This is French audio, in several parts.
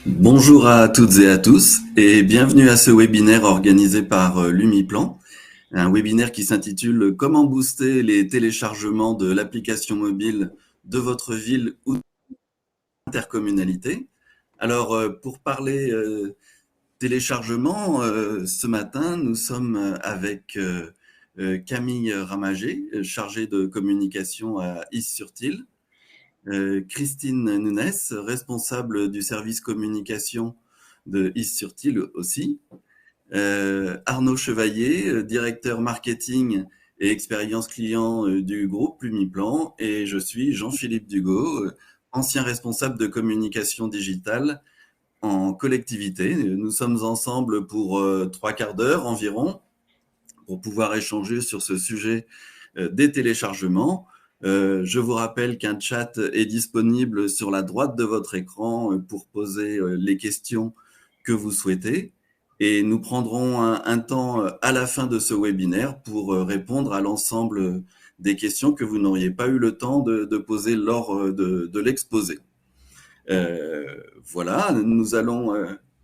Bonjour à toutes et à tous et bienvenue à ce webinaire organisé par l'Umiplan, un webinaire qui s'intitule Comment booster les téléchargements de l'application mobile de votre ville ou intercommunalité. Alors pour parler téléchargement, ce matin nous sommes avec Camille Ramagé, chargée de communication à Is-sur-Tille, Christine Nunes, responsable du service communication de Is-sur-Tille aussi, Arnaud Chevalier, directeur marketing et expérience client du groupe Lumiplan, et je suis Jean-Philippe Dugaud, ancien responsable de communication digitale en collectivité. Nous sommes ensemble pour 3/4 d'heure environ pour pouvoir échanger sur ce sujet des téléchargements. Je vous rappelle qu'un chat est disponible sur la droite de votre écran pour poser les questions que vous souhaitez. Et nous prendrons un temps à la fin de ce webinaire pour répondre à l'ensemble des questions que vous n'auriez pas eu le temps de poser lors de l'exposé. Voilà, nous allons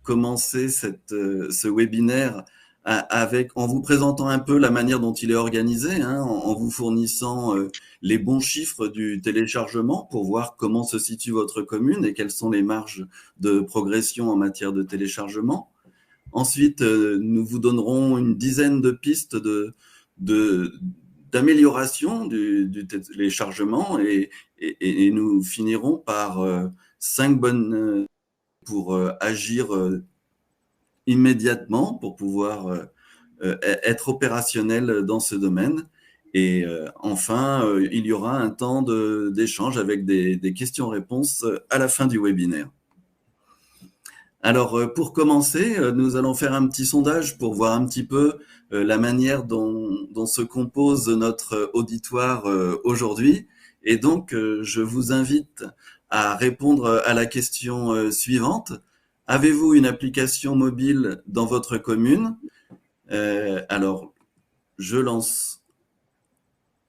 commencer ce webinaire en vous présentant un peu la manière dont il est organisé, en vous fournissant les bons chiffres du téléchargement pour voir comment se situe votre commune et quelles sont les marges de progression en matière de téléchargement. Ensuite, nous vous donnerons une dizaine de pistes d'amélioration du téléchargement et nous finirons par 5 bonnes pour agir immédiatement, pour pouvoir être opérationnel dans ce domaine. Et enfin, il y aura un temps d'échange avec des questions-réponses à la fin du webinaire. Alors, pour commencer, nous allons faire un petit sondage pour voir un petit peu la manière dont se compose notre auditoire aujourd'hui. Et donc, je vous invite à répondre à la question suivante. Avez-vous une application mobile dans votre commune? Alors, je lance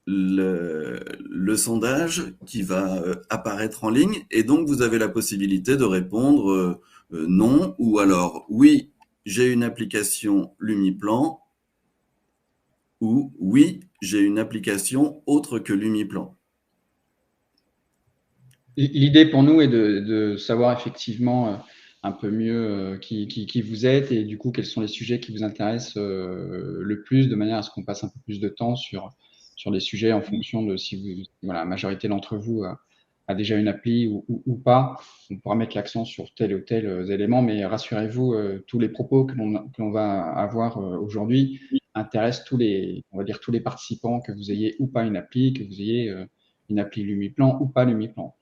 le sondage qui va apparaître en ligne et donc vous avez la possibilité de répondre non ou alors oui, j'ai une application Lumiplan ou oui, j'ai une application autre que Lumiplan. L'idée pour nous est de savoir effectivement un peu mieux qui vous êtes et du coup quels sont les sujets qui vous intéressent le plus, de manière à ce qu'on passe un peu plus de temps sur les sujets en fonction de si voilà, la majorité d'entre vous a déjà une appli ou pas. On pourra mettre l'accent sur tel ou tel élément, mais rassurez-vous, tous les propos que l'on va avoir aujourd'hui intéressent on va dire tous les participants, que vous ayez ou pas une appli, que vous ayez une appli Lumiplan ou pas Lumiplan.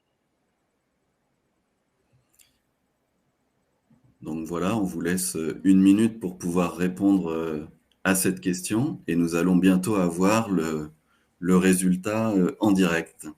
Donc voilà, on vous laisse 1 minute pour pouvoir répondre à cette question et nous allons bientôt avoir le résultat en direct.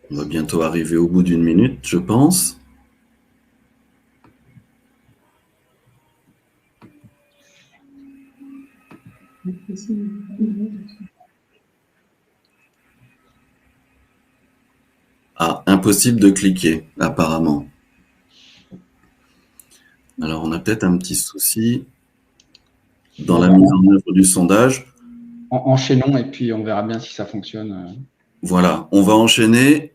On va bientôt arriver au bout d'1 minute, je pense. Ah, impossible de cliquer, apparemment. Alors, on a peut-être un petit souci dans la mise en œuvre du sondage. Enchaînons et puis on verra bien si ça fonctionne. Voilà, on va enchaîner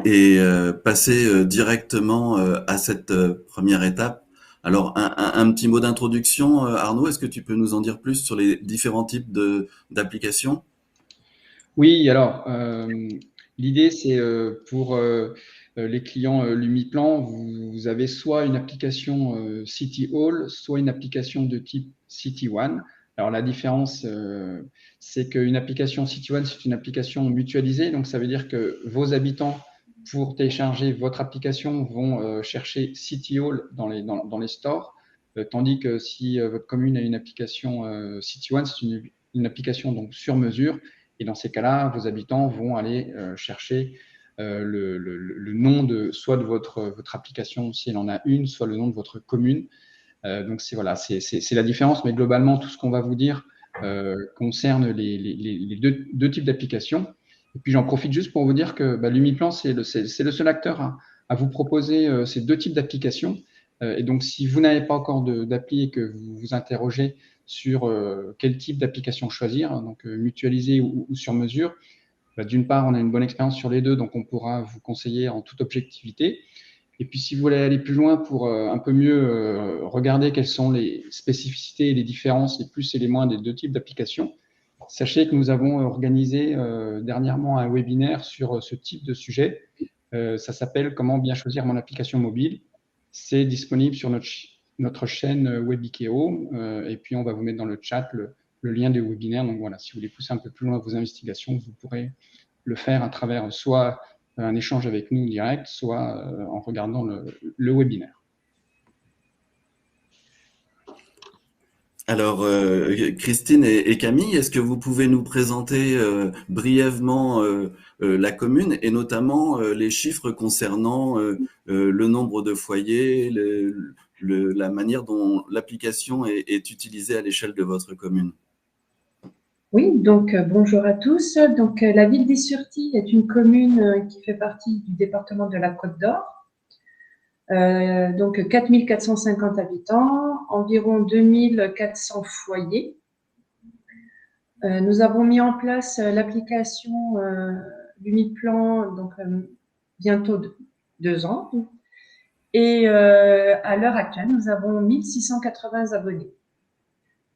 et passer directement à cette première étape. Alors, un petit mot d'introduction, Arnaud, est-ce que tu peux nous en dire plus sur les différents types d'applications? Oui, alors l'idée c'est pour les clients Lumiplan, vous avez soit une application City Hall, soit une application de type City One. Alors la différence, c'est qu'une application City One, c'est une application mutualisée, donc ça veut dire que vos habitants pour télécharger votre application, vont chercher City Hall dans les stores, tandis que si votre commune a une application City One, c'est une application donc sur mesure. Et dans ces cas-là, vos habitants vont aller chercher le nom soit de votre application, si elle en a une, soit le nom de votre commune. Donc, c'est la différence. Mais globalement, tout ce qu'on va vous dire concerne les deux types d'applications. Et puis, j'en profite juste pour vous dire que l'Umiplan, c'est le seul acteur à vous proposer ces deux types d'applications. Et donc, si vous n'avez pas encore d'appli et que vous vous interrogez sur quel type d'application choisir, donc mutualisé ou sur mesure, d'une part, on a une bonne expérience sur les deux, donc on pourra vous conseiller en toute objectivité. Et puis, si vous voulez aller plus loin pour un peu mieux regarder quelles sont les spécificités et les différences, les plus et les moins des deux types d'applications, sachez que nous avons organisé dernièrement un webinaire sur ce type de sujet. Ça s'appelle « Comment bien choisir mon application mobile ». C'est disponible sur notre chaîne Webikeo. Et puis, on va vous mettre dans le chat le lien du webinaire. Donc voilà, si vous voulez pousser un peu plus loin vos investigations, vous pourrez le faire à travers soit un échange avec nous direct, soit en regardant le webinaire. Alors, Christine et Camille, est-ce que vous pouvez nous présenter brièvement la commune et notamment les chiffres concernant le nombre de foyers, la manière dont l'application est utilisée à l'échelle de votre commune? Oui, donc bonjour à tous. Donc la ville d'Is-sur-Tille est une commune qui fait partie du département de la Côte d'Or. Donc 4 450 habitants, environ 2 400 foyers. Nous avons mis en place l'application Lumiplan, donc bientôt 2 ans. Et à l'heure actuelle, nous avons 1680 abonnés.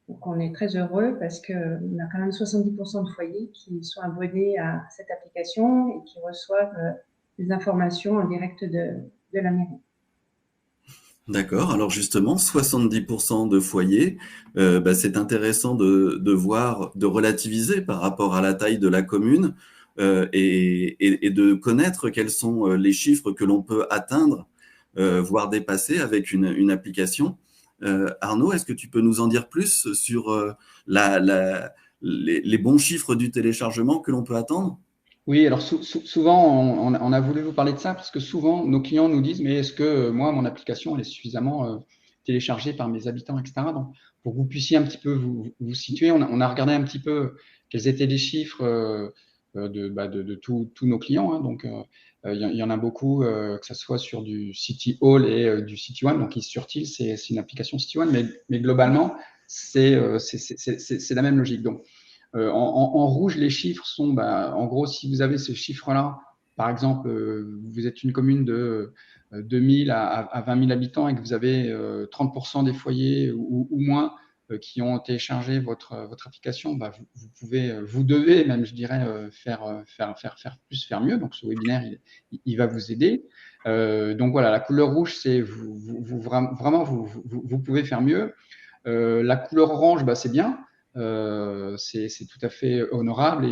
Donc, on est très heureux parce qu'on a quand même 70% de foyers qui sont abonnés à cette application et qui reçoivent des informations en direct de la mairie. D'accord. Alors justement, 70% de foyers, c'est intéressant de voir, de relativiser par rapport à la taille de la commune et de connaître quels sont les chiffres que l'on peut atteindre, voire dépasser avec une application. Arnaud, est-ce que tu peux nous en dire plus sur les bons chiffres du téléchargement que l'on peut attendre? Oui, alors souvent, on a voulu vous parler de ça parce que souvent, nos clients nous disent, mais est-ce que moi, mon application, elle est suffisamment téléchargée par mes habitants, etc. Donc, pour que vous puissiez un petit peu vous situer, on a regardé un petit peu quels étaient les chiffres de tous nos clients. Hein. Donc, il y en a beaucoup, que ce soit sur du City Hall et du City One. Donc, Is-sur-Tille, c'est une application City One, mais globalement, c'est la même logique. Donc, en rouge, les chiffres sont, en gros, si vous avez ce chiffre-là, par exemple, vous êtes une commune de 2000 à 20 000 habitants et que vous avez 30% des foyers ou moins qui ont téléchargé votre application, vous devez même, je dirais, faire plus, faire mieux. Donc, ce webinaire, il va vous aider. Donc, voilà, la couleur rouge, c'est vraiment, vous pouvez faire mieux. La couleur orange, c'est bien. C'est tout à fait honorable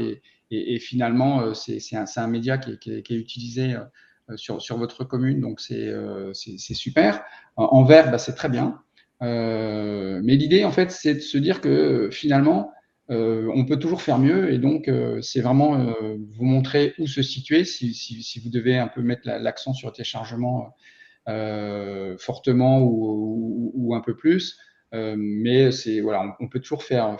et finalement, c'est un média qui est utilisé sur votre commune, donc c'est super. En vert, c'est très bien. Mais l'idée, en fait, c'est de se dire que finalement, on peut toujours faire mieux et donc c'est vraiment vous montrer où se situer si vous devez un peu mettre l'accent sur le téléchargement fortement ou un peu plus. Mais voilà, on peut toujours faire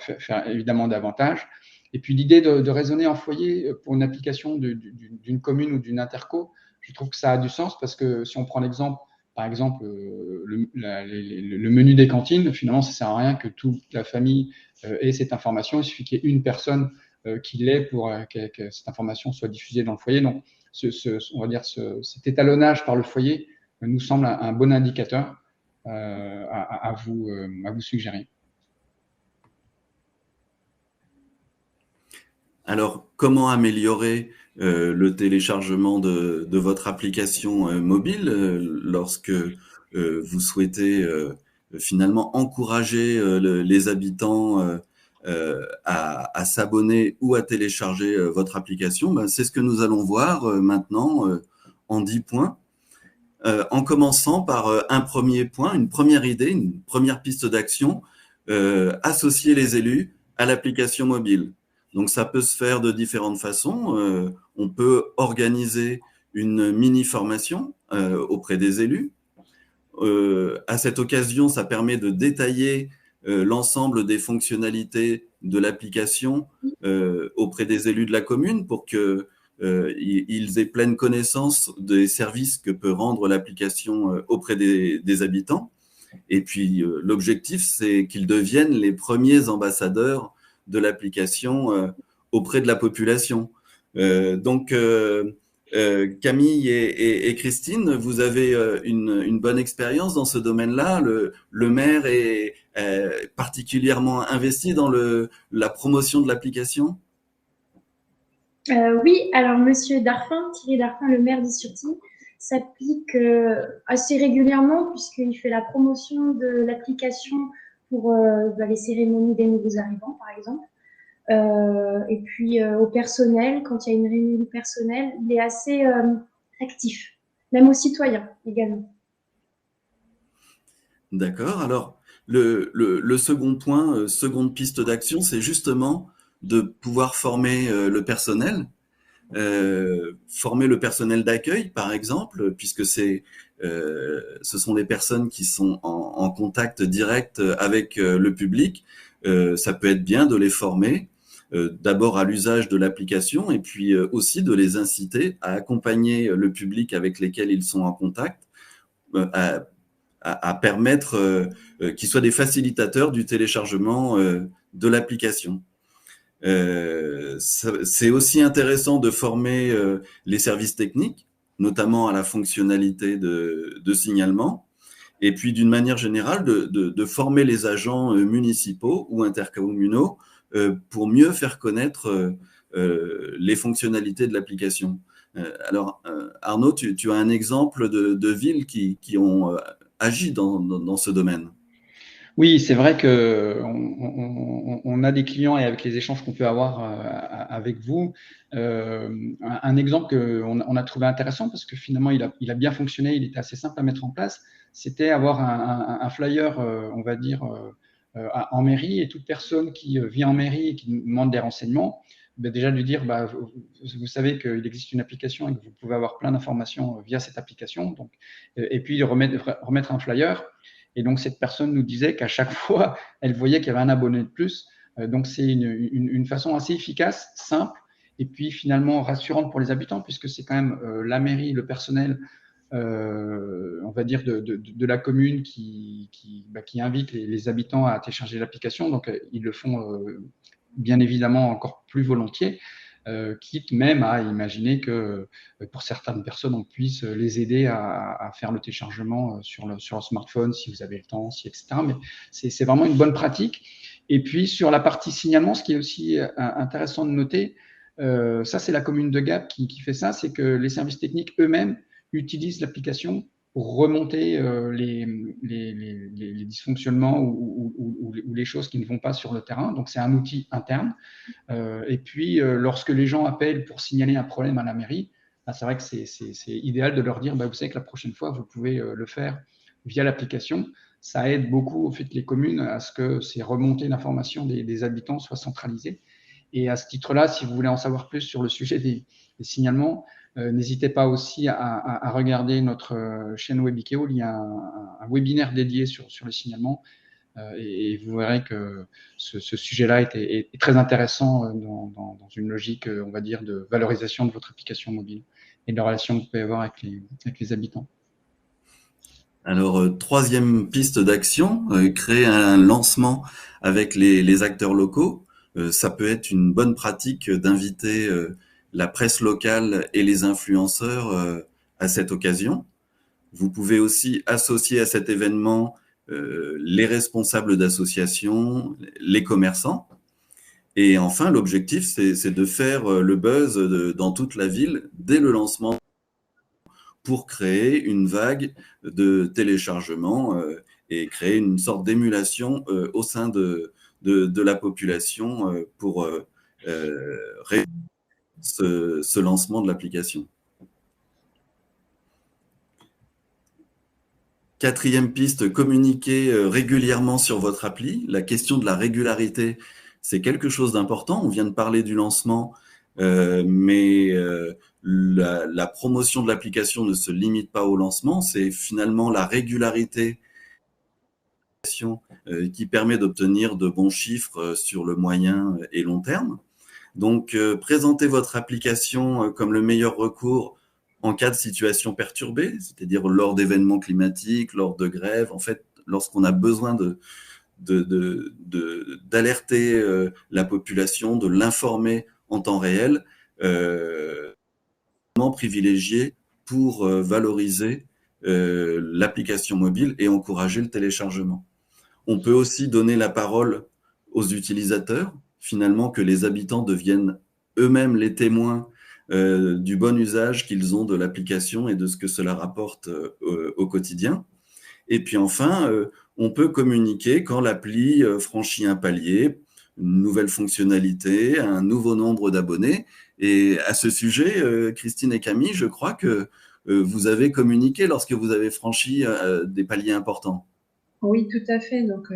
évidemment davantage. Et puis l'idée de raisonner en foyer pour une application d'une commune ou d'une interco, je trouve que ça a du sens parce que si on prend l'exemple, par exemple, le menu des cantines, finalement, ça ne sert à rien que toute la famille ait cette information. Il suffit qu'il y ait une personne qui l'ait pour que cette information soit diffusée dans le foyer. Donc, on va dire cet étalonnage par le foyer nous semble un bon indicateur à vous suggérer. Alors, comment améliorer le téléchargement de votre application mobile lorsque vous souhaitez finalement encourager les habitants à s'abonner ou à télécharger votre application? C'est ce que nous allons voir maintenant en 10 points, en commençant par un premier point, une première idée, une première piste d'action, associer les élus à l'application mobile. Donc ça peut se faire de différentes façons. On peut organiser une mini-formation auprès des élus. À cette occasion, ça permet de détailler l'ensemble des fonctionnalités de l'application auprès des élus de la commune pour que ils aient pleine connaissance des services que peut rendre l'application auprès des habitants. Et puis, l'objectif, c'est qu'ils deviennent les premiers ambassadeurs de l'application auprès de la population. Donc, Camille et Christine, vous avez une bonne expérience dans ce domaine-là. Le maire est particulièrement investi dans la promotion de l'application? Oui, alors Monsieur Darphin, Thierry Darphin, le maire d'Issurty, s'applique assez régulièrement puisqu'il fait la promotion de l'application pour les cérémonies des nouveaux arrivants, par exemple. Et puis au personnel, quand il y a une réunion du personnel, il est assez actif, même aux citoyens également. D'accord. Alors, le second point, seconde piste d'action, c'est justement de pouvoir former le personnel. Former le personnel d'accueil, par exemple, puisque ce sont des personnes qui sont en contact direct avec le public. Ça peut être bien de les former, d'abord à l'usage de l'application et puis aussi de les inciter à accompagner le public avec lesquels ils sont en contact, à permettre qu'ils soient des facilitateurs du téléchargement de l'application. C'est aussi intéressant de former les services techniques, notamment à la fonctionnalité de signalement, et puis d'une manière générale de former les agents municipaux ou intercommunaux pour mieux faire connaître les fonctionnalités de l'application. Alors, Arnaud, tu as un exemple de villes qui ont agi dans ce domaine. Oui, c'est vrai que on a des clients et avec les échanges qu'on peut avoir avec vous, un exemple qu'on a trouvé intéressant parce que finalement il a bien fonctionné, il était assez simple à mettre en place, c'était avoir un flyer, on va dire, en mairie et toute personne qui vient en mairie et qui nous demande des renseignements, déjà lui dire, vous savez qu'il existe une application et que vous pouvez avoir plein d'informations via cette application, donc, et puis remettre un flyer. Et donc, cette personne nous disait qu'à chaque fois, elle voyait qu'il y avait un abonné de plus. Donc, c'est une façon assez efficace, simple, et puis finalement rassurante pour les habitants, puisque c'est quand même la mairie, le personnel, on va dire, de la commune qui invite les habitants à télécharger l'application. Donc, ils le font bien évidemment encore plus volontiers. Quitte même à imaginer que pour certaines personnes, on puisse les aider à faire le téléchargement sur le smartphone, si vous avez le temps, etc. Mais c'est vraiment une bonne pratique. Et puis, sur la partie signalement, ce qui est aussi intéressant de noter, ça, c'est la commune de Gap qui fait ça, c'est que les services techniques eux-mêmes utilisent l'application pour remonter les dysfonctionnements ou les choses qui ne vont pas sur le terrain. Donc, c'est un outil interne. Et puis, lorsque les gens appellent pour signaler un problème à la mairie, c'est vrai que c'est idéal de leur dire, vous savez que la prochaine fois, vous pouvez le faire via l'application. Ça aide beaucoup, au fait, les communes à ce que ces remontées d'informations des habitants soient centralisées. Et à ce titre-là, si vous voulez en savoir plus sur le sujet des signalements, n'hésitez pas aussi à regarder notre chaîne Webikeo. Il y a un webinaire dédié sur les signalements. Et vous verrez que ce sujet-là est très intéressant dans une logique, on va dire, de valorisation de votre application mobile et de la relation que vous pouvez avoir avec les habitants. Alors, troisième piste d'action, créer un lancement avec les acteurs locaux. Ça peut être une bonne pratique d'inviter la presse locale et les influenceurs à cette occasion. Vous pouvez aussi associer à cet événement les responsables d'associations, les commerçants. Et enfin, l'objectif, c'est de faire le buzz dans toute la ville dès le lancement pour créer une vague de téléchargement et créer une sorte d'émulation au sein de la population pour réussir ce lancement de l'application. Quatrième piste, communiquer régulièrement sur votre appli. La question de la régularité, c'est quelque chose d'important. On vient de parler du lancement, mais la promotion de l'application ne se limite pas au lancement. C'est finalement la régularité qui permet d'obtenir de bons chiffres sur le moyen et long terme. Donc, présentez votre application comme le meilleur recours en cas de situation perturbée, c'est-à-dire lors d'événements climatiques, lors de grèves, en fait, lorsqu'on a besoin d'alerter la population, de l'informer en temps réel, privilégié pour valoriser l'application mobile et encourager le téléchargement. On peut aussi donner la parole aux utilisateurs, finalement que les habitants deviennent eux-mêmes les témoins du bon usage qu'ils ont de l'application et de ce que cela rapporte au quotidien. Et puis enfin, on peut communiquer quand l'appli franchit un palier, une nouvelle fonctionnalité, un nouveau nombre d'abonnés. Et à ce sujet, Christine et Camille, je crois que vous avez communiqué lorsque vous avez franchi des paliers importants. Oui, tout à fait. Donc,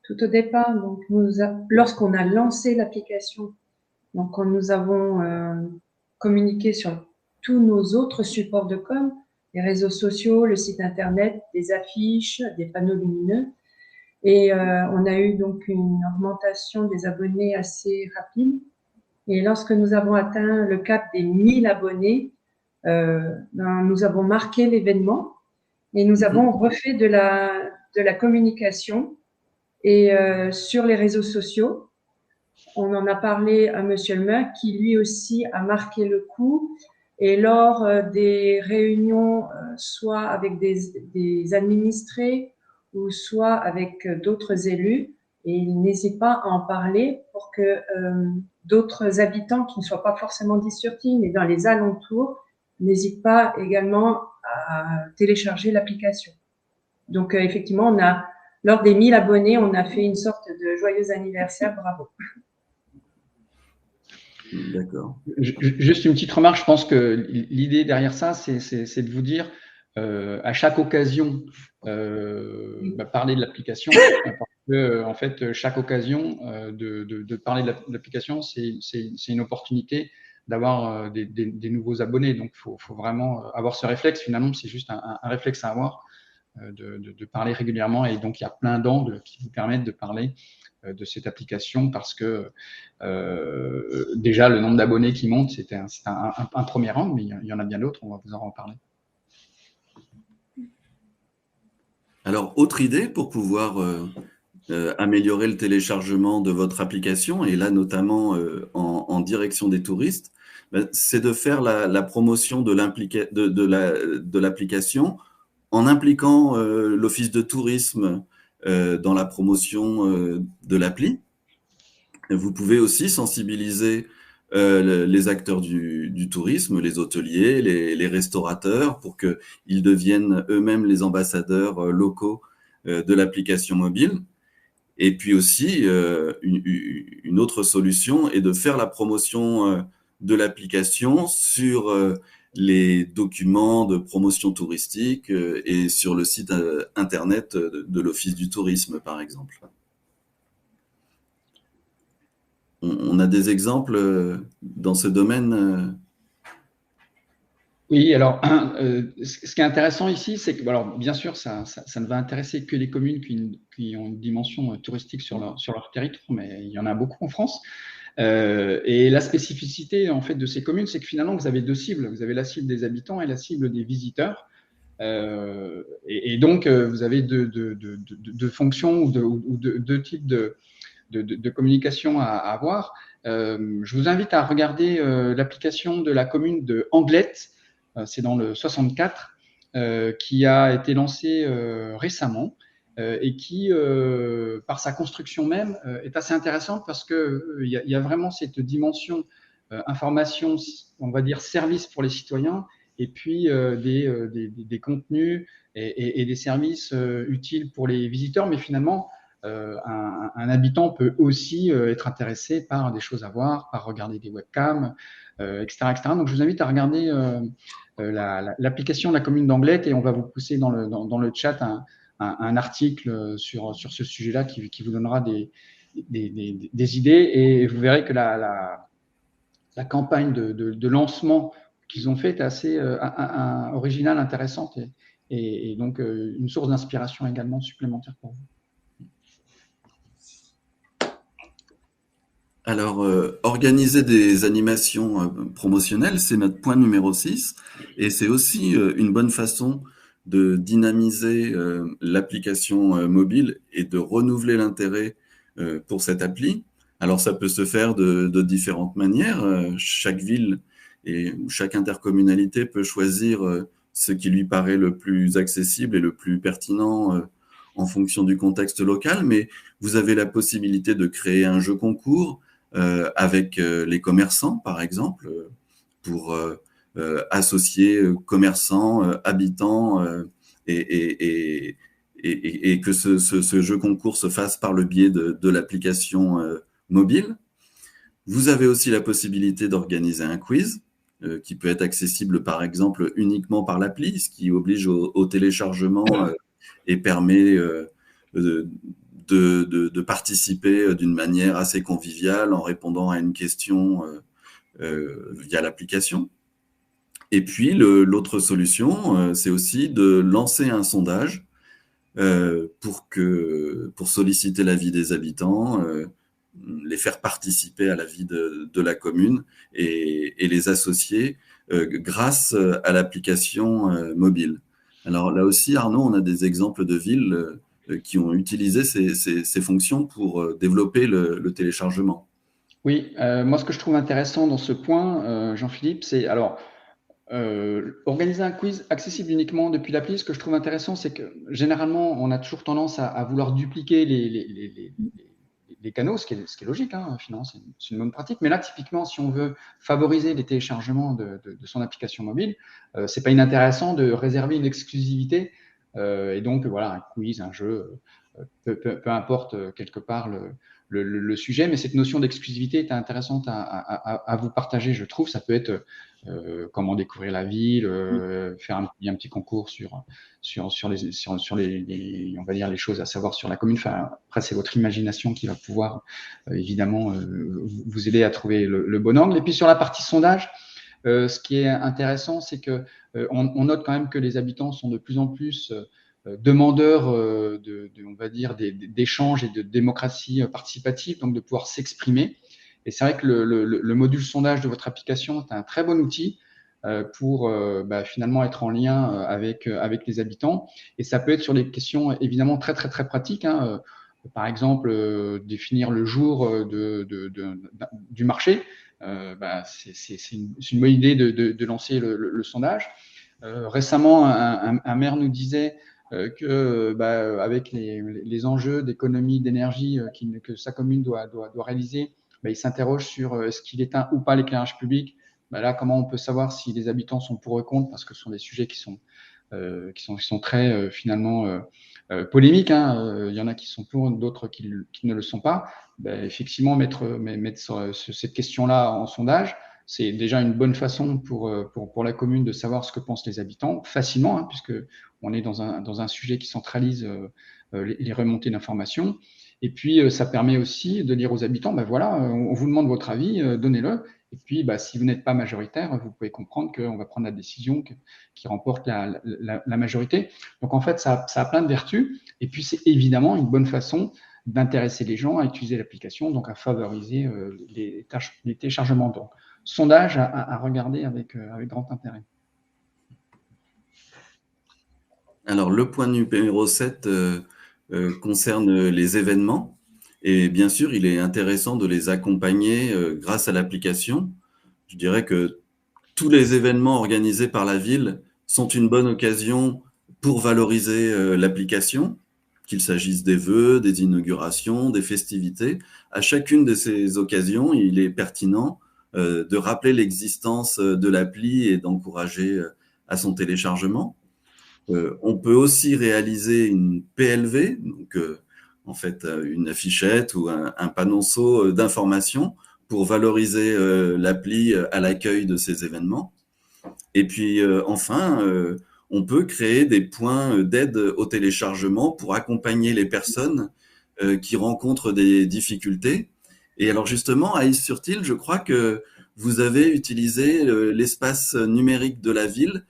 tout au départ, donc lorsqu'on a lancé l'application, donc nous avons communiqué sur tous nos autres supports de com, les réseaux sociaux, le site internet, des affiches, des panneaux lumineux. Et on a eu donc une augmentation des abonnés assez rapide. Et lorsque nous avons atteint le cap des 1000 abonnés, nous avons marqué l'événement et nous avons refait de la communication et sur les réseaux sociaux. On en a parlé à Monsieur le maire qui lui aussi a marqué le coup. Et lors des réunions, soit avec des administrés ou soit avec d'autres élus, et il n'hésite pas à en parler pour que d'autres habitants qui ne soient pas forcément d'Is-sur-Tille, mais dans les alentours, n'hésitent pas également à télécharger l'application. Donc effectivement, lors des 1000 abonnés, on a fait une sorte de joyeux anniversaire, bravo. D'accord. Juste une petite remarque, je pense que l'idée derrière ça, c'est de vous dire, à chaque occasion, parler de l'application, parce que en fait, chaque occasion de parler de l'application, c'est une opportunité d'avoir des nouveaux abonnés. Donc, faut vraiment avoir ce réflexe. Finalement, c'est juste un réflexe à avoir, de parler régulièrement. Et donc, il y a plein d'angles qui vous permettent de parler de cette application parce que déjà le nombre d'abonnés qui monte, c'était un premier angle, mais il y en a bien d'autres, on va vous en reparler. Alors, autre idée pour pouvoir améliorer le téléchargement de votre application, et là notamment en direction des touristes, c'est de faire la promotion de l'application en impliquant l'office de tourisme dans la promotion de l'appli. Vous pouvez aussi sensibiliser les acteurs du tourisme, les hôteliers, les restaurateurs, pour qu'ils deviennent eux-mêmes les ambassadeurs locaux de l'application mobile. Et puis aussi, une autre solution est de faire la promotion de l'application sur les documents de promotion touristique et sur le site internet de l'Office du tourisme, par exemple. On a des exemples dans ce domaine? Oui, alors, ce qui est intéressant ici, c'est que, alors, bien sûr, ça ne va intéresser que les communes qui ont une dimension touristique sur leur territoire, mais il y en a beaucoup en France. Et la spécificité, en fait, de ces communes, c'est que finalement, vous avez deux cibles. Vous avez la cible des habitants et la cible des visiteurs. Et donc, vous avez deux fonctions ou deux types de communication à avoir. Je vous invite à regarder l'application de la commune de Anglette, c'est dans le 64, qui a été lancée récemment et qui, par sa construction même, est assez intéressante parce qu'il y a vraiment cette dimension information, on va dire service pour les citoyens, et puis des contenus et des services utiles pour les visiteurs, mais finalement, un habitant peut aussi être intéressé par des choses à voir, par regarder des webcams, etc., etc. Donc, je vous invite à regarder l'application de la commune d'Anglet et on va vous pousser dans le chat un article sur ce sujet-là qui vous donnera des idées et vous verrez que la campagne de lancement qu'ils ont faite est assez originale, intéressante et donc une source d'inspiration également supplémentaire pour vous. Alors, organiser des animations promotionnelles, c'est notre point numéro 6 et c'est aussi une bonne façon de dynamiser l'application mobile et de renouveler l'intérêt pour cette appli. Alors, ça peut se faire de différentes manières. Chaque ville et chaque intercommunalité peut choisir ce qui lui paraît le plus accessible et le plus pertinent en fonction du contexte local, mais vous avez la possibilité de créer un jeu concours avec les commerçants, par exemple, pour associer commerçants, habitants et que ce jeu concours se fasse par le biais de l'application mobile. Vous avez aussi la possibilité d'organiser un quiz qui peut être accessible, par exemple, uniquement par l'appli, ce qui oblige au téléchargement et permet de participer d'une manière assez conviviale en répondant à une question via l'application. Et puis, l'autre solution, c'est aussi de lancer un sondage pour solliciter l'avis des habitants, les faire participer à la vie de la commune et les associer grâce à l'application mobile. Alors là aussi, Arnaud, on a des exemples de villes qui ont utilisé ces fonctions pour développer le téléchargement. Oui, moi ce que je trouve intéressant dans ce point, Jean-Philippe, c'est alors organiser un quiz accessible uniquement depuis l'appli. Ce que je trouve intéressant, c'est que généralement, on a toujours tendance à vouloir dupliquer les canaux, ce qui est logique, hein, finalement, c'est une bonne pratique. Mais là, typiquement, si on veut favoriser les téléchargements de son application mobile, c'est pas inintéressant de réserver une exclusivité. Et donc, voilà, un quiz, un jeu, peu importe quelque part le sujet, mais cette notion d'exclusivité est intéressante à vous partager, je trouve. Ça peut être comment découvrir la ville, faire un petit concours sur les on va dire les choses à savoir sur la commune. Enfin, après, c'est votre imagination qui va pouvoir évidemment vous aider à trouver le bon angle. Et puis sur la partie sondage, ce qui est intéressant, c'est que on note quand même que les habitants sont de plus en plus demandeurs on va dire d'échanges et de démocratie participative, donc de pouvoir s'exprimer. Et c'est vrai que le module sondage de votre application est un très bon outil pour finalement être en lien avec les habitants. Et ça peut être sur des questions évidemment très très très pratiques, hein. Par exemple, définir le jour du marché. C'est une bonne idée de lancer le sondage. Récemment, un maire nous disait que avec les enjeux d'économie d'énergie que sa commune doit réaliser, il s'interroge sur est-ce qu'il éteint ou pas l'éclairage public. Là, comment on peut savoir si les habitants sont pour ou contre, parce que ce sont des sujets qui sont très finalement polémiques, hein. Il y en a qui sont pour, d'autres qui ne le sont pas. Effectivement, mettre cette question-là en sondage, c'est déjà une bonne façon pour la commune de savoir ce que pensent les habitants facilement, hein, puisque on est dans un sujet qui centralise les remontées d'informations. Et puis, ça permet aussi de dire aux habitants, voilà, on vous demande votre avis, donnez-le. Et puis, si vous n'êtes pas majoritaire, vous pouvez comprendre qu'on va prendre la décision qui remporte la majorité. Donc, en fait, ça a plein de vertus. Et puis, c'est évidemment une bonne façon d'intéresser les gens à utiliser l'application, donc à favoriser les téléchargements. Donc, sondage à regarder avec grand intérêt. Alors, le point numéro 7 concerne les événements. Et bien sûr, il est intéressant de les accompagner grâce à l'application. Je dirais que tous les événements organisés par la ville sont une bonne occasion pour valoriser l'application, qu'il s'agisse des vœux, des inaugurations, des festivités. À chacune de ces occasions, il est pertinent de rappeler l'existence de l'appli et d'encourager à son téléchargement. On peut aussi réaliser une PLV, donc en fait une affichette ou un panonceau d'information pour valoriser l'appli à l'accueil de ces événements. Et puis enfin, on peut créer des points d'aide au téléchargement pour accompagner les personnes qui rencontrent des difficultés. Et alors justement, à Is-sur-Tille, je crois que vous avez utilisé l'espace numérique de la ville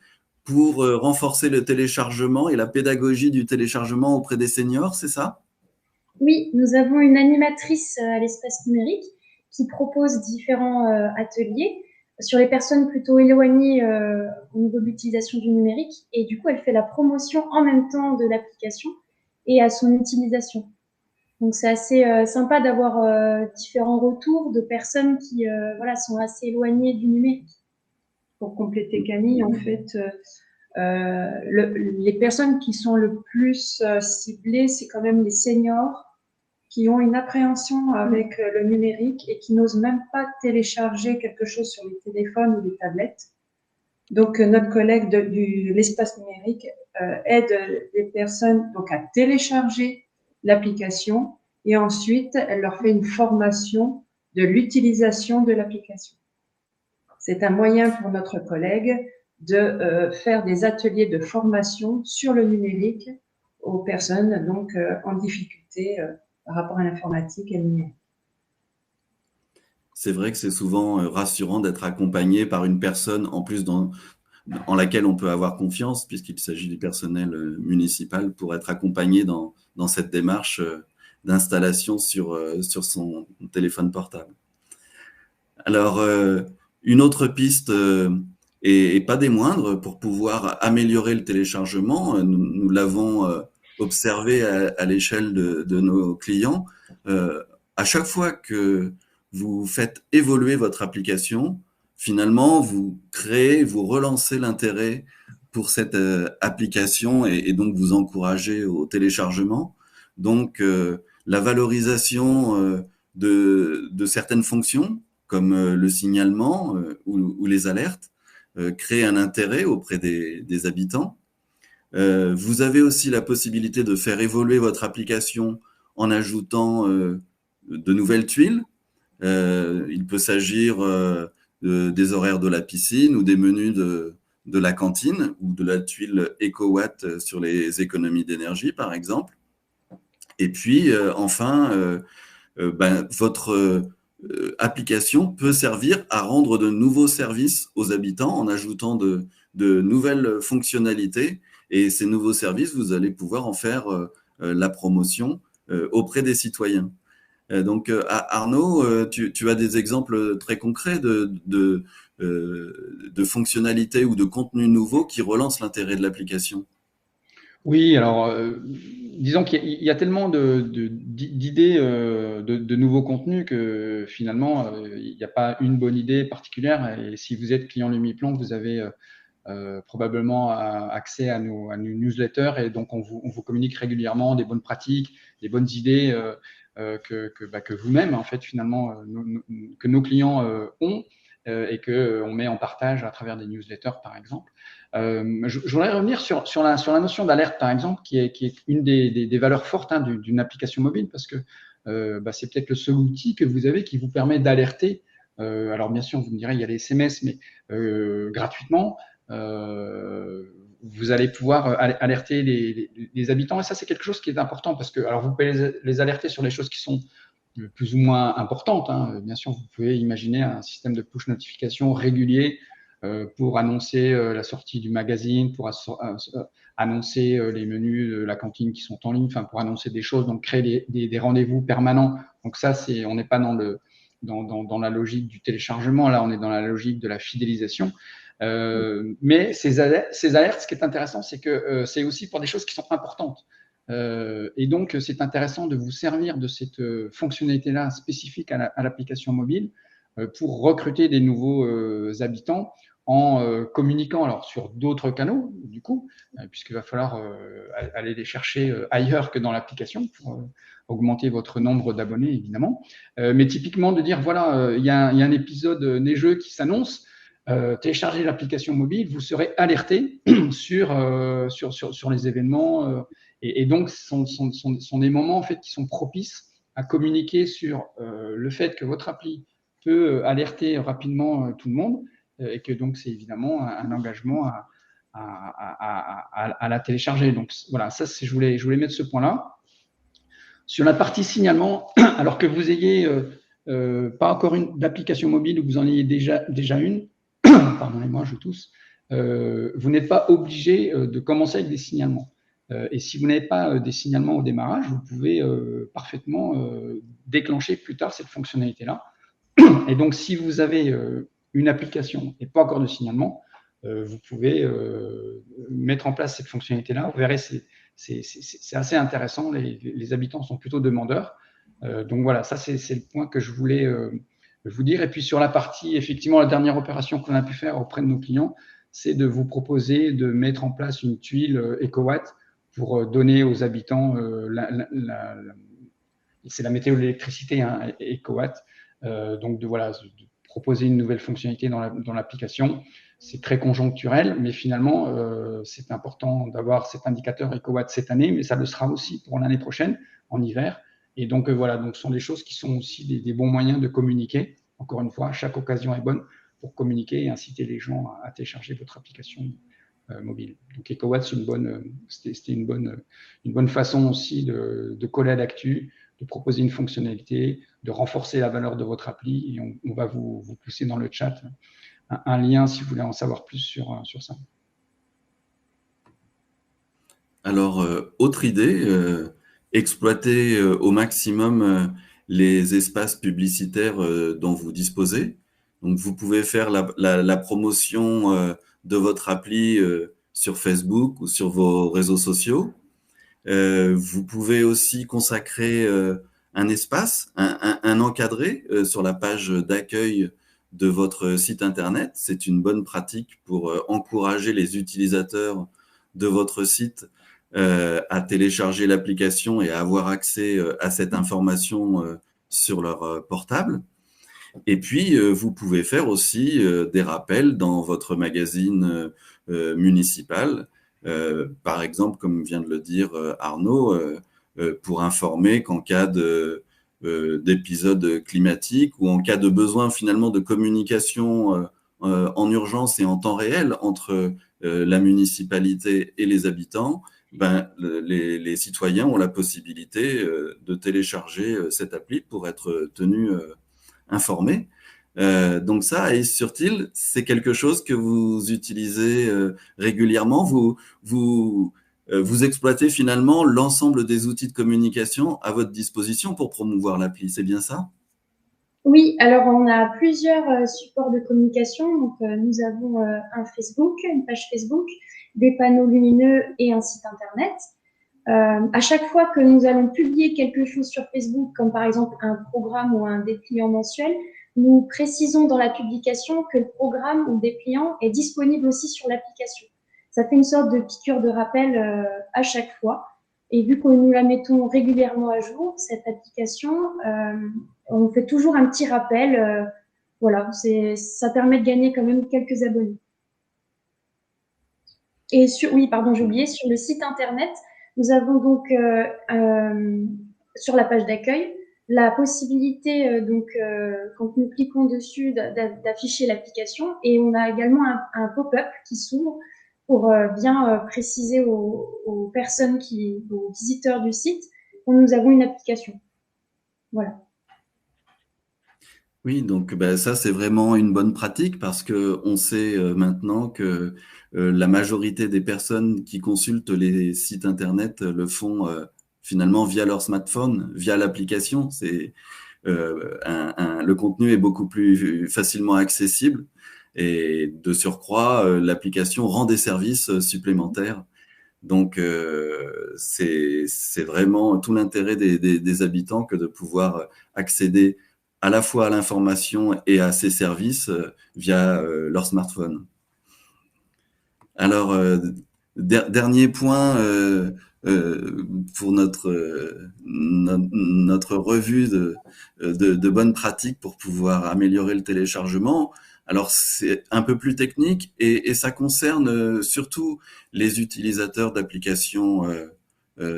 pour renforcer le téléchargement et la pédagogie du téléchargement auprès des seniors, c'est ça? Oui, nous avons une animatrice à l'espace numérique qui propose différents ateliers sur les personnes plutôt éloignées au niveau de l'utilisation du numérique. Et du coup, elle fait la promotion en même temps de l'application et à son utilisation. Donc, c'est assez sympa d'avoir différents retours de personnes qui voilà, sont assez éloignées du numérique. Pour compléter Camille, en fait, les personnes qui sont le plus ciblées, c'est quand même les seniors qui ont une appréhension avec le numérique et qui n'osent même pas télécharger quelque chose sur les téléphones ou les tablettes. Donc, notre collègue de l'espace numérique aide les personnes donc, à télécharger l'application et ensuite, elle leur fait une formation de l'utilisation de l'application. C'est un moyen pour notre collègue de faire des ateliers de formation sur le numérique aux personnes donc, en difficulté par rapport à l'informatique et le numérique. C'est vrai que c'est souvent rassurant d'être accompagné par une personne en plus en laquelle on peut avoir confiance, puisqu'il s'agit du personnel municipal, pour être accompagné dans cette démarche d'installation sur son téléphone portable. Alors, une autre piste, et pas des moindres, pour pouvoir améliorer le téléchargement, nous l'avons observé à l'échelle de nos clients. À chaque fois que vous faites évoluer votre application, finalement, vous créez, vous relancez l'intérêt pour cette application et donc vous encouragez au téléchargement. Donc, la valorisation de certaines fonctions, comme le signalement ou les alertes, crée un intérêt auprès des habitants. Vous avez aussi la possibilité de faire évoluer votre application en ajoutant de nouvelles tuiles. Il peut s'agir des horaires de la piscine ou des menus de la cantine ou de la tuile EcoWatt sur les économies d'énergie, par exemple. Et puis, enfin, votre application peut servir à rendre de nouveaux services aux habitants en ajoutant de nouvelles fonctionnalités. Et ces nouveaux services, vous allez pouvoir en faire la promotion auprès des citoyens. Donc, Arnaud, tu as des exemples très concrets de fonctionnalités ou de contenus nouveaux qui relancent l'intérêt de l'application? Oui, alors, disons qu'il y a tellement d'idées de nouveaux contenus que finalement, il n'y a pas une bonne idée particulière. Et si vous êtes client Lumiplan, vous avez probablement accès à nos newsletters et donc on vous communique régulièrement des bonnes pratiques, des bonnes idées que vous-même, en fait, finalement, que nos clients ont et qu'on met en partage à travers des newsletters, par exemple. Je voudrais revenir sur la notion d'alerte, par exemple, qui est une des valeurs fortes d'une application mobile, parce que c'est peut-être le seul outil que vous avez qui vous permet d'alerter. Alors, bien sûr, vous me direz, il y a les SMS, mais gratuitement. Vous allez pouvoir alerter les habitants. Et ça, c'est quelque chose qui est important parce que, alors, vous pouvez les alerter sur les choses qui sont plus ou moins importantes. Bien sûr, vous pouvez imaginer un système de push notification régulier pour annoncer la sortie du magazine, pour annoncer les menus de la cantine qui sont en ligne, enfin, pour annoncer des choses, donc créer des rendez-vous permanents. Donc ça, on n'est pas dans la logique du téléchargement, là, on est dans la logique de la fidélisation. Mais ces alertes, ce qui est intéressant, c'est que c'est aussi pour des choses qui sont importantes. Et donc, c'est intéressant de vous servir de cette fonctionnalité-là spécifique à l'application mobile pour recruter des nouveaux habitants en communiquant alors sur d'autres canaux, du coup, puisqu'il va falloir aller les chercher ailleurs que dans l'application pour augmenter votre nombre d'abonnés, évidemment. Mais typiquement, de dire, voilà, il y a un épisode neigeux qui s'annonce, téléchargez l'application mobile, vous serez alerté sur les événements. Et donc, ce sont des moments en fait, qui sont propices à communiquer sur le fait que votre appli peut alerter rapidement tout le monde et que donc c'est évidemment un engagement à la télécharger. Donc voilà, ça je voulais mettre ce point-là. Sur la partie signalement, alors que vous ayez pas encore d'application mobile ou que vous en ayez déjà une, pardonnez-moi, je tousse, vous n'êtes pas obligé de commencer avec des signalements. Et si vous n'avez pas des signalements au démarrage, vous pouvez parfaitement déclencher plus tard cette fonctionnalité-là. Et donc, si vous avez une application et pas encore de signalement, vous pouvez mettre en place cette fonctionnalité-là. Vous verrez, c'est assez intéressant. Les habitants sont plutôt demandeurs. Donc voilà, ça c'est le point que je voulais vous dire. Et puis sur la partie, effectivement, la dernière opération qu'on a pu faire auprès de nos clients, c'est de vous proposer de mettre en place une tuile EcoWatt pour donner aux habitants, c'est la météo de l'électricité, hein, EcoWatt, donc de proposer une nouvelle fonctionnalité dans l'application. C'est très conjoncturel, mais finalement, c'est important d'avoir cet indicateur EcoWatt cette année, mais ça le sera aussi pour l'année prochaine, en hiver. Et donc voilà, donc ce sont des choses qui sont aussi des bons moyens de communiquer. Encore une fois, chaque occasion est bonne pour communiquer et inciter les gens à télécharger votre application mobile. Donc EcoWatt, c'était une bonne façon aussi de coller à l'actu, de proposer une fonctionnalité, de renforcer la valeur de votre appli. Et on va vous pousser dans le chat un lien si vous voulez en savoir plus sur ça. Alors, autre idée, exploiter au maximum les espaces publicitaires dont vous disposez. Donc, vous pouvez faire la promotion de votre appli sur Facebook ou sur vos réseaux sociaux. Vous pouvez aussi consacrer un espace, un encadré sur la page d'accueil de votre site internet. C'est une bonne pratique pour encourager les utilisateurs de votre site à télécharger l'application et à avoir accès à cette information sur leur portable. Et puis, vous pouvez faire aussi des rappels dans votre magazine municipal, par exemple, comme vient de le dire Arnaud, pour informer qu'en cas d'épisode climatique ou en cas de besoin finalement de communication en urgence et en temps réel entre la municipalité et les habitants, les citoyens ont la possibilité de télécharger cette appli pour être tenus informés. Donc ça, à Is-sur-Tille, c'est quelque chose que vous utilisez régulièrement. Vous exploitez finalement l'ensemble des outils de communication à votre disposition pour promouvoir l'appli. C'est bien ça? Oui, alors on a plusieurs supports de communication. Donc nous avons un Facebook, une page Facebook, des panneaux lumineux et un site internet. À chaque fois que nous allons publier quelque chose sur Facebook, comme par exemple un programme ou un dépliant mensuel, nous précisons dans la publication que le programme ou dépliant est disponible aussi sur l'application. Ça fait une sorte de piqûre de rappel à chaque fois. Et vu que nous la mettons régulièrement à jour, cette application, on fait toujours un petit rappel. Voilà, ça permet de gagner quand même quelques abonnés. Et oui, pardon, j'ai oublié, sur le site internet, nous avons donc sur la page d'accueil la possibilité, quand nous cliquons dessus, d'afficher l'application. Et on a également un pop-up qui s'ouvre pour bien préciser aux personnes, aux visiteurs du site, que nous avons une application. Voilà. Oui, donc ça, c'est vraiment une bonne pratique parce qu'on sait maintenant que la majorité des personnes qui consultent les sites internet le font finalement via leur smartphone, via l'application. Le contenu est beaucoup plus facilement accessible et de surcroît, l'application rend des services supplémentaires. Donc, c'est vraiment tout l'intérêt des habitants que de pouvoir accéder à la fois à l'information et à ces services via leur smartphone. Alors, dernier point pour notre revue de bonnes pratiques pour pouvoir améliorer le téléchargement. Alors, c'est un peu plus technique et ça concerne surtout les utilisateurs d'applications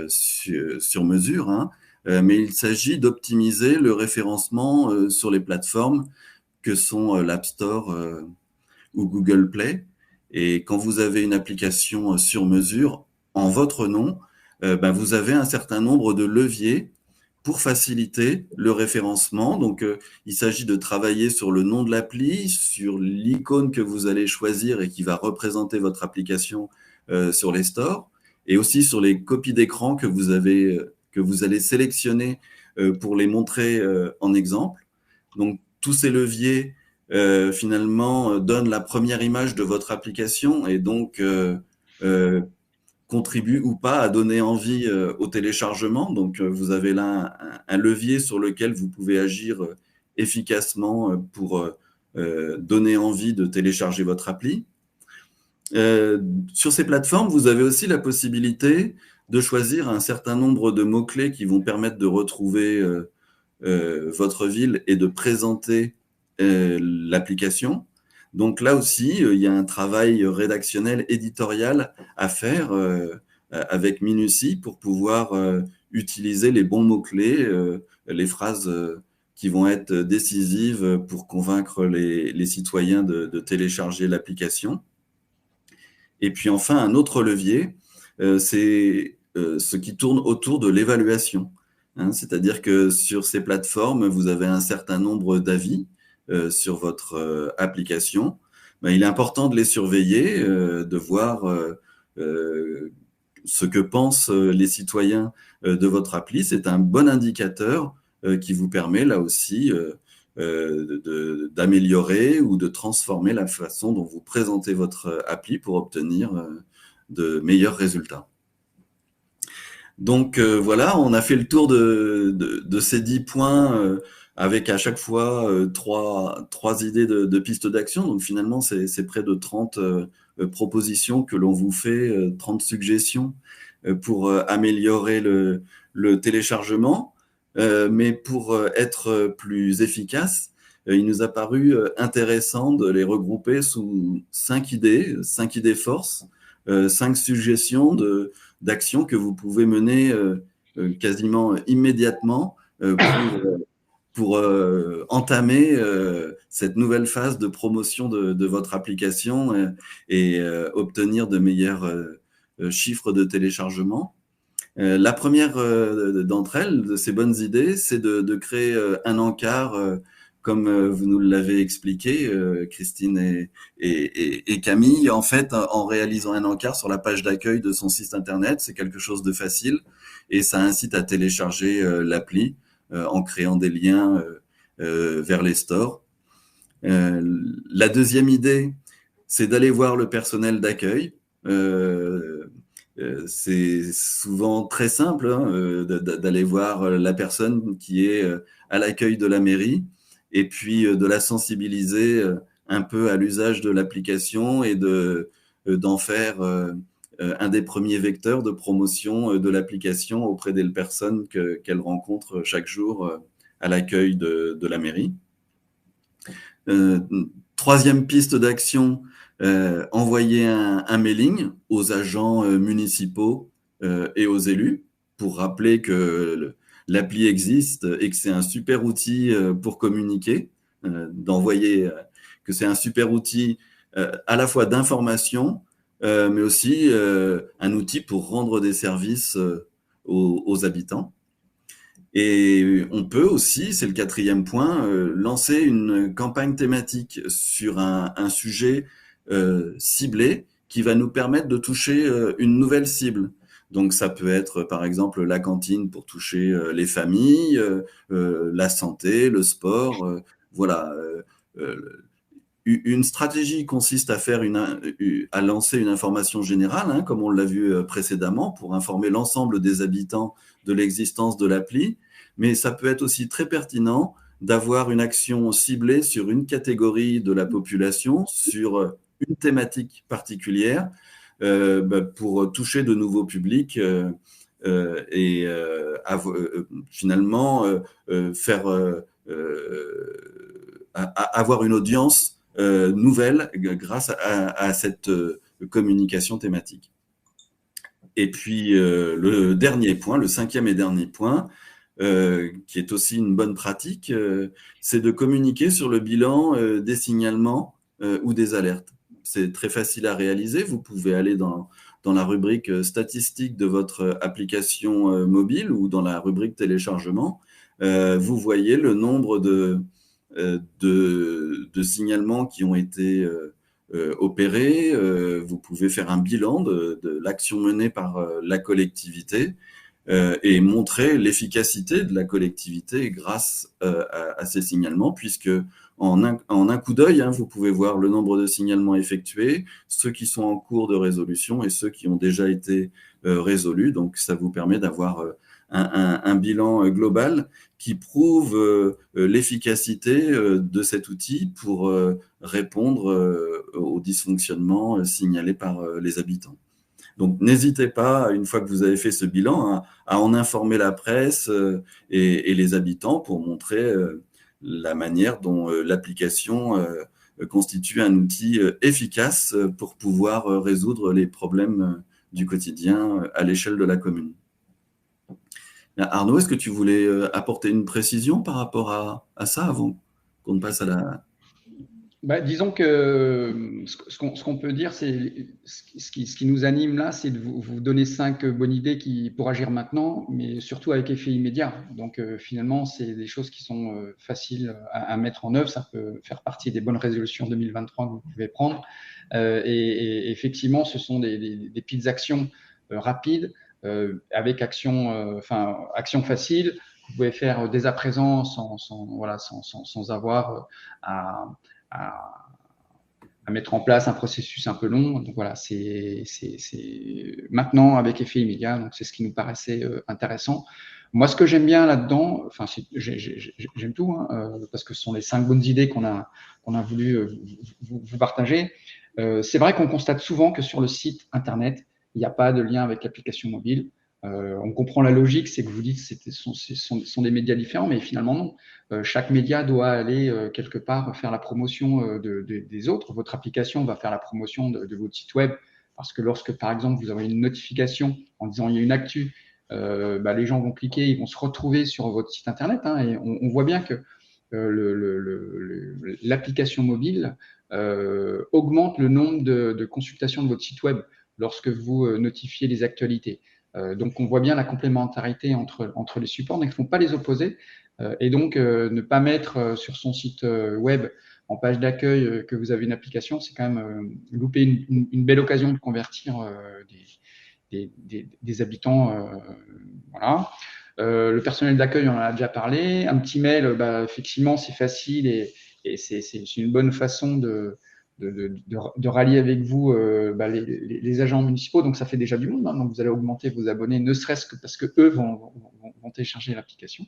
sur mesure, hein. Mais il s'agit d'optimiser le référencement sur les plateformes que sont l'App Store ou Google Play. Et quand vous avez une application sur mesure, en votre nom, vous avez un certain nombre de leviers pour faciliter le référencement. Donc, il s'agit de travailler sur le nom de l'appli, sur l'icône que vous allez choisir et qui va représenter votre application sur les stores, et aussi sur les copies d'écran que vous allez sélectionner pour les montrer en exemple. Donc, tous ces leviers, finalement, donnent la première image de votre application et donc contribue ou pas à donner envie au téléchargement. Donc, vous avez là un levier sur lequel vous pouvez agir efficacement pour donner envie de télécharger votre appli. Sur ces plateformes, vous avez aussi la possibilité de choisir un certain nombre de mots-clés qui vont permettre de retrouver votre ville et de présenter l'application. Donc là aussi, il y a un travail rédactionnel, éditorial à faire avec minutie pour pouvoir utiliser les bons mots-clés, les phrases qui vont être décisives pour convaincre les citoyens de télécharger l'application. Et puis enfin, un autre levier, c'est ce qui tourne autour de l'évaluation. C'est-à-dire que sur ces plateformes, vous avez un certain nombre d'avis sur votre application. Il est important de les surveiller, de voir ce que pensent les citoyens de votre appli. C'est un bon indicateur qui vous permet là aussi d'améliorer ou de transformer la façon dont vous présentez votre appli pour obtenir de meilleurs résultats. Donc voilà, on a fait le tour de ces 10 points avec à chaque fois trois idées de pistes d'action. Donc finalement, c'est près de 30 propositions que l'on vous fait, 30 suggestions pour améliorer le téléchargement. Mais pour être plus efficace, il nous a paru intéressant de les regrouper sous 5 idées forces, 5 suggestions d'actions que vous pouvez mener quasiment immédiatement pour entamer cette nouvelle phase de promotion de votre application et obtenir de meilleurs chiffres de téléchargement. La première d'entre elles, de ces bonnes idées, c'est de créer un encart, comme vous nous l'avez expliqué, Christine et Camille. En fait, en réalisant un encart sur la page d'accueil de son site internet, c'est quelque chose de facile et ça incite à télécharger l'appli en créant des liens vers les stores. La deuxième idée, c'est d'aller voir le personnel d'accueil. C'est souvent très simple d'aller voir la personne qui est à l'accueil de la mairie et puis de la sensibiliser un peu à l'usage de l'application et d'en faire un des premiers vecteurs de promotion de l'application auprès des personnes qu'elle rencontre chaque jour à l'accueil de la mairie. Troisième piste d'action, envoyer un mailing aux agents municipaux et aux élus pour rappeler que l'appli existe et que c'est un super outil pour communiquer, d'envoyer que c'est un super outil à la fois d'information, mais aussi un outil pour rendre des services aux habitants. Et on peut aussi, c'est le quatrième point, lancer une campagne thématique sur un sujet ciblé qui va nous permettre de toucher une nouvelle cible. Donc ça peut être par exemple la cantine pour toucher les familles, la santé, le sport, voilà. Une stratégie consiste à lancer une information générale, comme on l'a vu précédemment, pour informer l'ensemble des habitants de l'existence de l'appli, mais ça peut être aussi très pertinent d'avoir une action ciblée sur une catégorie de la population, sur une thématique particulière, pour toucher de nouveaux publics et finalement faire avoir une audience nouvelle grâce à cette communication thématique. Et puis le dernier point, le cinquième et dernier point, qui est aussi une bonne pratique, c'est de communiquer sur le bilan des signalements ou des alertes. C'est très facile à réaliser. Vous pouvez aller dans la rubrique statistique de votre application mobile ou dans la rubrique téléchargement. Vous voyez le nombre de signalements qui ont été opérés. Vous pouvez faire un bilan de l'action menée par la collectivité et montrer l'efficacité de la collectivité grâce à ces signalements, puisque en un coup d'œil, vous pouvez voir le nombre de signalements effectués, ceux qui sont en cours de résolution et ceux qui ont déjà été résolus. Donc, ça vous permet d'avoir un bilan global qui prouve l'efficacité de cet outil pour répondre aux dysfonctionnements signalés par les habitants. Donc, n'hésitez pas, une fois que vous avez fait ce bilan, à en informer la presse et les habitants pour montrer la manière dont l'application constitue un outil efficace pour pouvoir résoudre les problèmes du quotidien à l'échelle de la commune. Arnaud, est-ce que tu voulais apporter une précision par rapport à ça avant qu'on passe à la... Disons que ce qu'on peut dire, c'est ce qui nous anime là, c'est de vous donner 5 bonnes idées pour agir maintenant, mais surtout avec effet immédiat. Donc finalement, c'est des choses qui sont faciles à mettre en œuvre. Ça peut faire partie des bonnes résolutions 2023 que vous pouvez prendre. Et effectivement, ce sont des petites actions rapides avec action facile. Vous pouvez faire dès à présent sans avoir à mettre en place un processus un peu long. Donc voilà, c'est maintenant avec effet immédiat. Donc c'est ce qui nous paraissait intéressant. Moi, ce que j'aime bien là-dedans, enfin, j'aime tout, parce que ce sont les 5 bonnes idées qu'on a voulu vous partager. C'est vrai qu'on constate souvent que sur le site internet, il n'y a pas de lien avec l'application mobile. On comprend la logique, c'est que vous dites que ce sont des médias différents, mais finalement non. Chaque média doit aller quelque part faire la promotion des autres. Votre application va faire la promotion de votre site web, parce que lorsque, par exemple, vous avez une notification en disant il y a une actu, les gens vont cliquer, ils vont se retrouver sur votre site internet, et on voit bien que l'application mobile augmente le nombre de consultations de votre site web lorsque vous notifiez les actualités. Donc, on voit bien la complémentarité entre les supports, donc il ne faut pas les opposer. Et donc, ne pas mettre sur son site web, en page d'accueil, que vous avez une application, c'est quand même louper une belle occasion de convertir des habitants. Voilà. Le personnel d'accueil, on en a déjà parlé. Un petit mail, effectivement, c'est facile et c'est une bonne façon de rallier avec vous les agents municipaux. Donc, ça fait déjà du monde. Donc, vous allez augmenter vos abonnés, ne serait-ce que parce qu'eux vont télécharger l'application.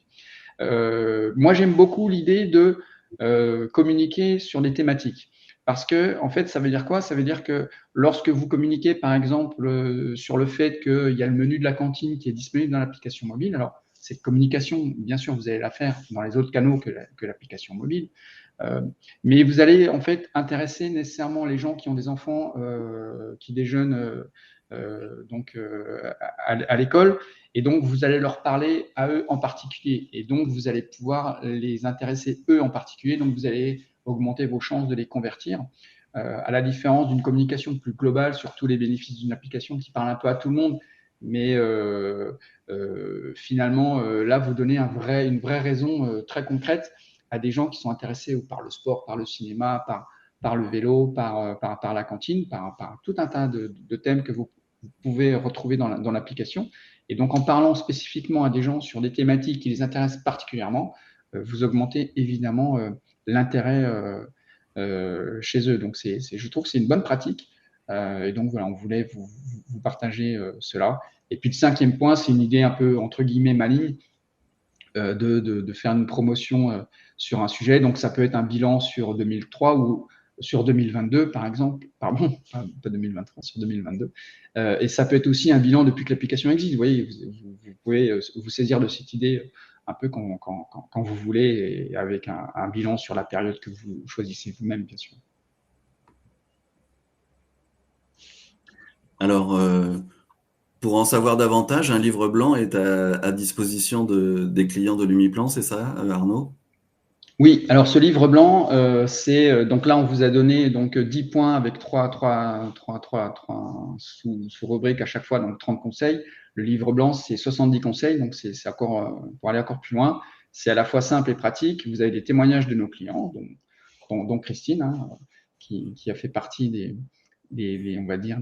Moi, j'aime beaucoup l'idée de communiquer sur des thématiques. Parce que, en fait, ça veut dire quoi? Ça veut dire que lorsque vous communiquez, par exemple, sur le fait qu'il y a le menu de la cantine qui est disponible dans l'application mobile, alors cette communication, bien sûr, vous allez la faire dans les autres canaux que l'application mobile, mais vous allez en fait intéresser nécessairement les gens qui ont des enfants qui déjeunent à l'école, et donc vous allez leur parler à eux en particulier, et donc vous allez pouvoir les intéresser eux en particulier, donc vous allez augmenter vos chances de les convertir, à la différence d'une communication plus globale sur tous les bénéfices d'une application qui parle un peu à tout le monde, mais finalement, là, vous donnez une vraie raison très concrète à des gens qui sont intéressés par le sport, par le cinéma, par le vélo, par la cantine, par tout un tas de thèmes que vous pouvez retrouver dans l'application. Et donc, en parlant spécifiquement à des gens sur des thématiques qui les intéressent particulièrement, vous augmentez évidemment l'intérêt chez eux. Donc, je trouve que c'est une bonne pratique. Et donc, voilà, on voulait vous partager cela. Et puis, le 5e point, c'est une idée un peu, entre guillemets, maligne, de faire une promotion sur un sujet. Donc, ça peut être un bilan sur 2003 ou sur 2022, par exemple. Pardon, pas 2023, sur 2022. Et ça peut être aussi un bilan depuis que l'application existe. Vous voyez, vous pouvez vous saisir de cette idée un peu quand vous voulez, et avec un bilan sur la période que vous choisissez vous-même, bien sûr. Alors, Pour en savoir davantage, un livre blanc est à disposition des clients de Lumiplan, c'est ça, Arnaud? Oui, alors ce livre blanc, donc là on vous a donné donc 10 points avec trois sous-rubriques à chaque fois, donc 30 conseils. Le livre blanc, c'est 70 conseils, donc c'est encore pour aller encore plus loin. C'est à la fois simple et pratique. Vous avez des témoignages de nos clients, dont Christine, hein, qui a fait partie on va dire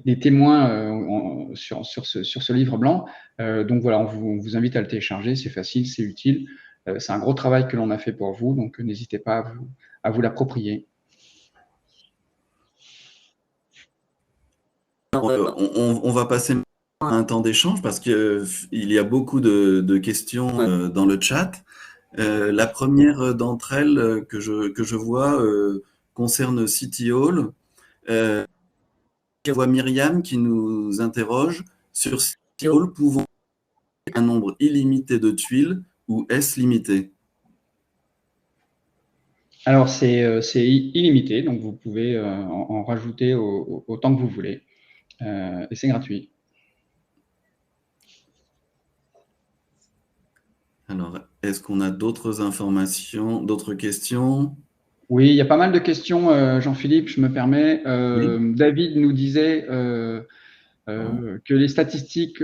des témoins sur ce livre blanc. Donc voilà, on vous invite à le télécharger, c'est facile, c'est utile. C'est un gros travail que l'on a fait pour vous, donc n'hésitez pas à vous l'approprier. On va passer à un temps d'échange parce qu'il y a beaucoup de questions dans le chat. La première d'entre elles que je vois concerne City Hall. Je vois Myriam qui nous interroge sur City Hall, pouvons un nombre illimité de tuiles ou est-ce limité? Alors, c'est illimité, donc vous pouvez en rajouter autant que vous voulez. Et c'est gratuit. Alors, est-ce qu'on a d'autres informations, d'autres questions? Oui, il y a pas mal de questions, Jean-Philippe, je me permets. Oui. David nous disait que les statistiques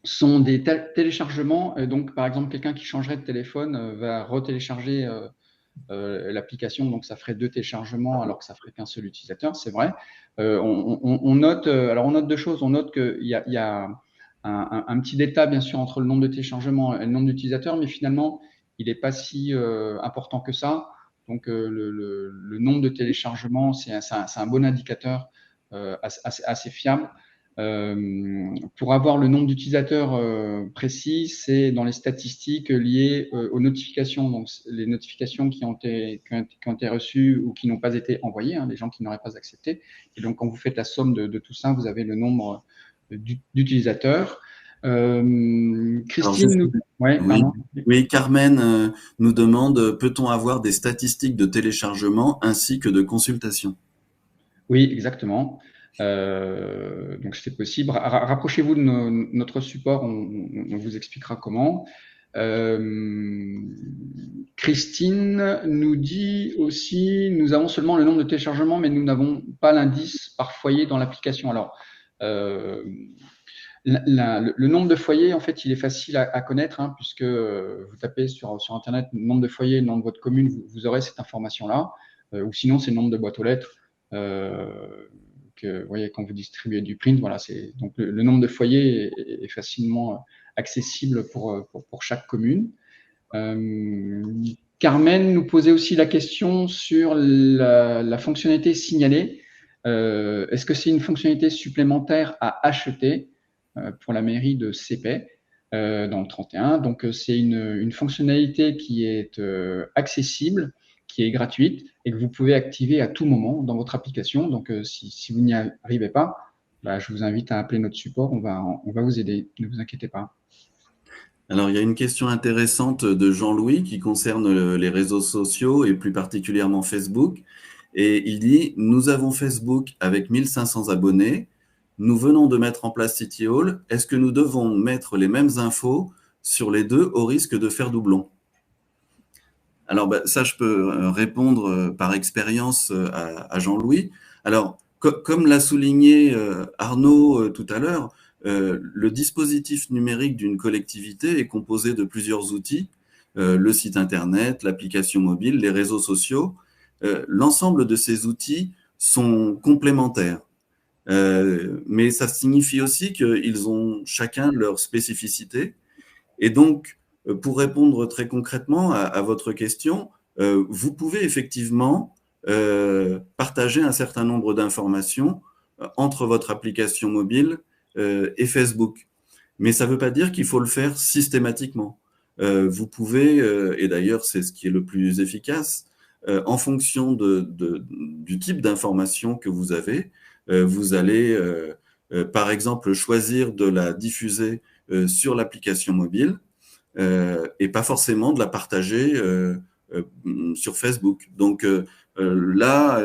sont des téléchargements. Donc, par exemple, quelqu'un qui changerait de téléphone va retélécharger l'application, donc ça ferait 2 téléchargements alors que ça ferait qu'un seul utilisateur, c'est vrai. On note, alors on note 2 choses. On note qu'il y a un petit delta, bien sûr, entre le nombre de téléchargements et le nombre d'utilisateurs, mais finalement, il n'est pas si important que ça. Donc, le nombre de téléchargements, c'est un bon indicateur assez fiable. Pour avoir le nombre d'utilisateurs précis, c'est dans les statistiques liées aux notifications, donc les notifications qui ont été reçues ou qui n'ont pas été envoyées, hein, les gens qui n'auraient pas accepté. Et donc, quand vous faites la somme de tout ça, vous avez le nombre d'utilisateurs. Christine, oui, Carmen nous demande, peut-on avoir des statistiques de téléchargement ainsi que de consultation? Oui, exactement. Donc, c'est possible. Rapprochez-vous de notre support, on vous expliquera comment. Christine nous dit aussi, nous avons seulement le nombre de téléchargements, mais nous n'avons pas l'indice par foyer dans l'application. Alors, le nombre de foyers, en fait, il est facile à connaître, hein, puisque vous tapez sur Internet le nombre de foyers, le nom de votre commune, vous aurez cette information-là. Ou sinon, c'est le nombre de boîtes aux lettres. Vous voyez, quand vous distribuez du print, voilà, donc le nombre de foyers est facilement accessible pour chaque commune. Carmen nous posait aussi la question sur la fonctionnalité signalée. Est-ce que c'est une fonctionnalité supplémentaire à acheter pour la mairie de Sépais dans le 31? Donc, c'est une fonctionnalité qui est accessible, qui est gratuite et que vous pouvez activer à tout moment dans votre application. Donc, si vous n'y arrivez pas, je vous invite à appeler notre support. On va vous aider. Ne vous inquiétez pas. Alors, il y a une question intéressante de Jean-Louis qui concerne les réseaux sociaux et plus particulièrement Facebook. Et il dit, nous avons Facebook avec 1500 abonnés. Nous venons de mettre en place City Hall. Est-ce que nous devons mettre les mêmes infos sur les deux au risque de faire doublon? Alors, ça, je peux répondre par expérience à Jean-Louis. Alors, comme l'a souligné Arnaud tout à l'heure, le dispositif numérique d'une collectivité est composé de plusieurs outils, le site internet, l'application mobile, les réseaux sociaux. L'ensemble de ces outils sont complémentaires. Mais ça signifie aussi qu'ils ont chacun leur spécificité. Et donc, pour répondre très concrètement à votre question, vous pouvez effectivement partager un certain nombre d'informations entre votre application mobile et Facebook. Mais ça ne veut pas dire qu'il faut le faire systématiquement. Vous pouvez, et d'ailleurs c'est ce qui est le plus efficace, en fonction du type d'information que vous avez, vous allez par exemple choisir de la diffuser sur l'application mobile et pas forcément de la partager sur Facebook. Donc là,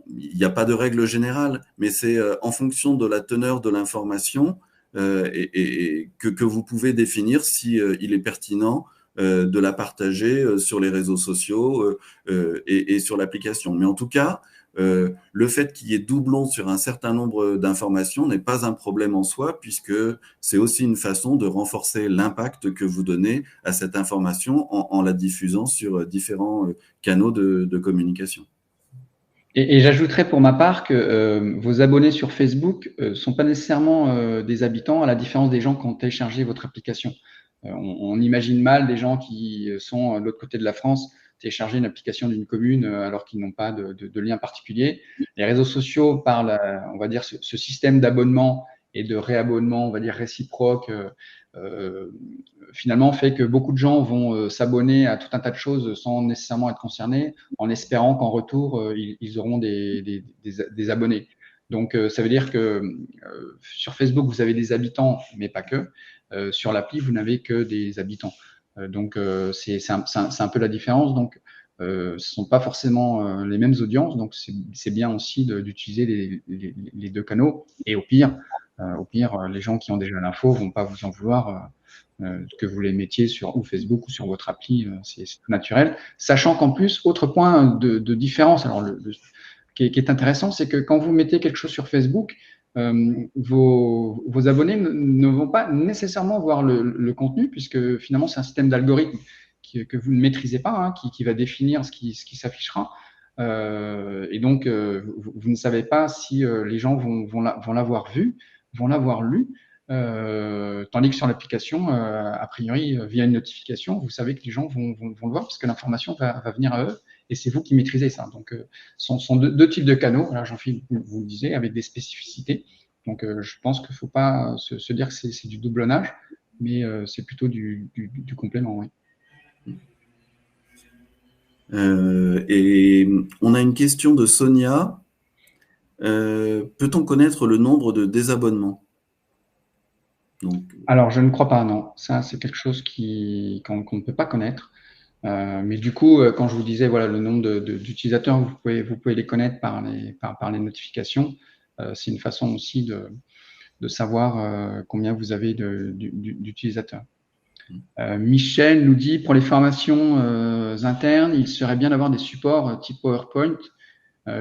il n'y a pas de règle générale, mais c'est en fonction de la teneur de l'information et que vous pouvez définir si il est pertinent de la partager sur les réseaux sociaux et sur l'application. Mais en tout cas, le fait qu'il y ait doublon sur un certain nombre d'informations n'est pas un problème en soi, puisque c'est aussi une façon de renforcer l'impact que vous donnez à cette information en la diffusant sur différents canaux de communication. Et j'ajouterais pour ma part que vos abonnés sur Facebook ne sont pas nécessairement des habitants, à la différence des gens qui ont téléchargé votre application. On imagine mal des gens qui sont de l'autre côté de la France télécharger une application d'une commune alors qu'ils n'ont pas de lien particulier. Les réseaux sociaux, par on va dire, ce système d'abonnement et de réabonnement, on va dire réciproque, finalement fait que beaucoup de gens vont s'abonner à tout un tas de choses sans nécessairement être concernés, en espérant qu'en retour, ils auront des abonnés. Donc, ça veut dire que sur Facebook, vous avez des habitants, mais pas que. Sur l'appli, vous n'avez que des habitants. Donc, c'est un peu la différence. Donc, ce ne sont pas forcément les mêmes audiences. Donc, c'est bien aussi d'utiliser les deux canaux. Et au pire, les gens qui ont déjà l'info ne vont pas vous en vouloir que vous les mettiez sur ou Facebook ou sur votre appli. C'est tout naturel. Sachant qu'en plus, autre point de différence, alors qui est intéressant, c'est que quand vous mettez quelque chose sur Facebook, vos abonnés ne vont pas nécessairement voir le contenu, puisque finalement, c'est un système d'algorithme que vous ne maîtrisez pas, hein, qui va définir ce qui s'affichera. Et donc, vous ne savez pas si les gens vont l'avoir vu, vont l'avoir lu, tandis que sur l'application, a priori, via une notification, vous savez que les gens vont le voir, parce que l'information va venir à eux. Et c'est vous qui maîtrisez ça. Donc, ce sont deux types de canaux. Là, Jean-Philippe vous le disait, avec des spécificités. Donc, je pense qu'il ne faut pas se dire que c'est du doublonnage, mais c'est plutôt du complément, oui. Et on a une question de Sonia. Peut-on connaître le nombre de désabonnements? Alors, je ne crois pas, non. Ça, c'est quelque chose qu'on ne peut pas connaître. Mais du coup, quand je vous disais voilà le nombre d'utilisateurs, vous pouvez les connaître par les notifications. C'est une façon aussi de savoir combien vous avez d'utilisateurs. Michel nous dit pour les formations internes, il serait bien d'avoir des supports type PowerPoint.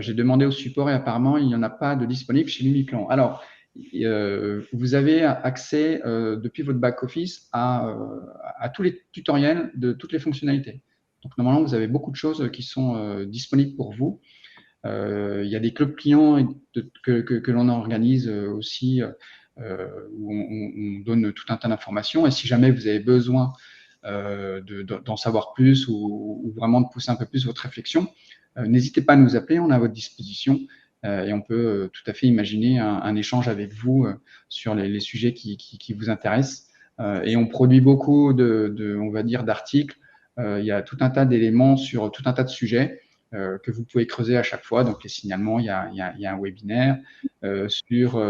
J'ai demandé au support et apparemment il n'y en a pas de disponible chez Lumiplan. Alors vous avez accès depuis votre back-office à tous les tutoriels de toutes les fonctionnalités. Donc, normalement, vous avez beaucoup de choses qui sont disponibles pour vous. Il y a des clubs clients que l'on organise aussi où on donne tout un tas d'informations. Et si jamais vous avez besoin d'en savoir plus ou vraiment de pousser un peu plus votre réflexion, n'hésitez pas à nous appeler, on est à votre disposition. Et on peut tout à fait imaginer un échange avec vous sur les sujets qui vous intéressent. Et on produit beaucoup on va dire, d'articles. Il y a tout un tas d'éléments sur tout un tas de sujets que vous pouvez creuser à chaque fois. Donc, les signalements, il y a un webinaire. Sur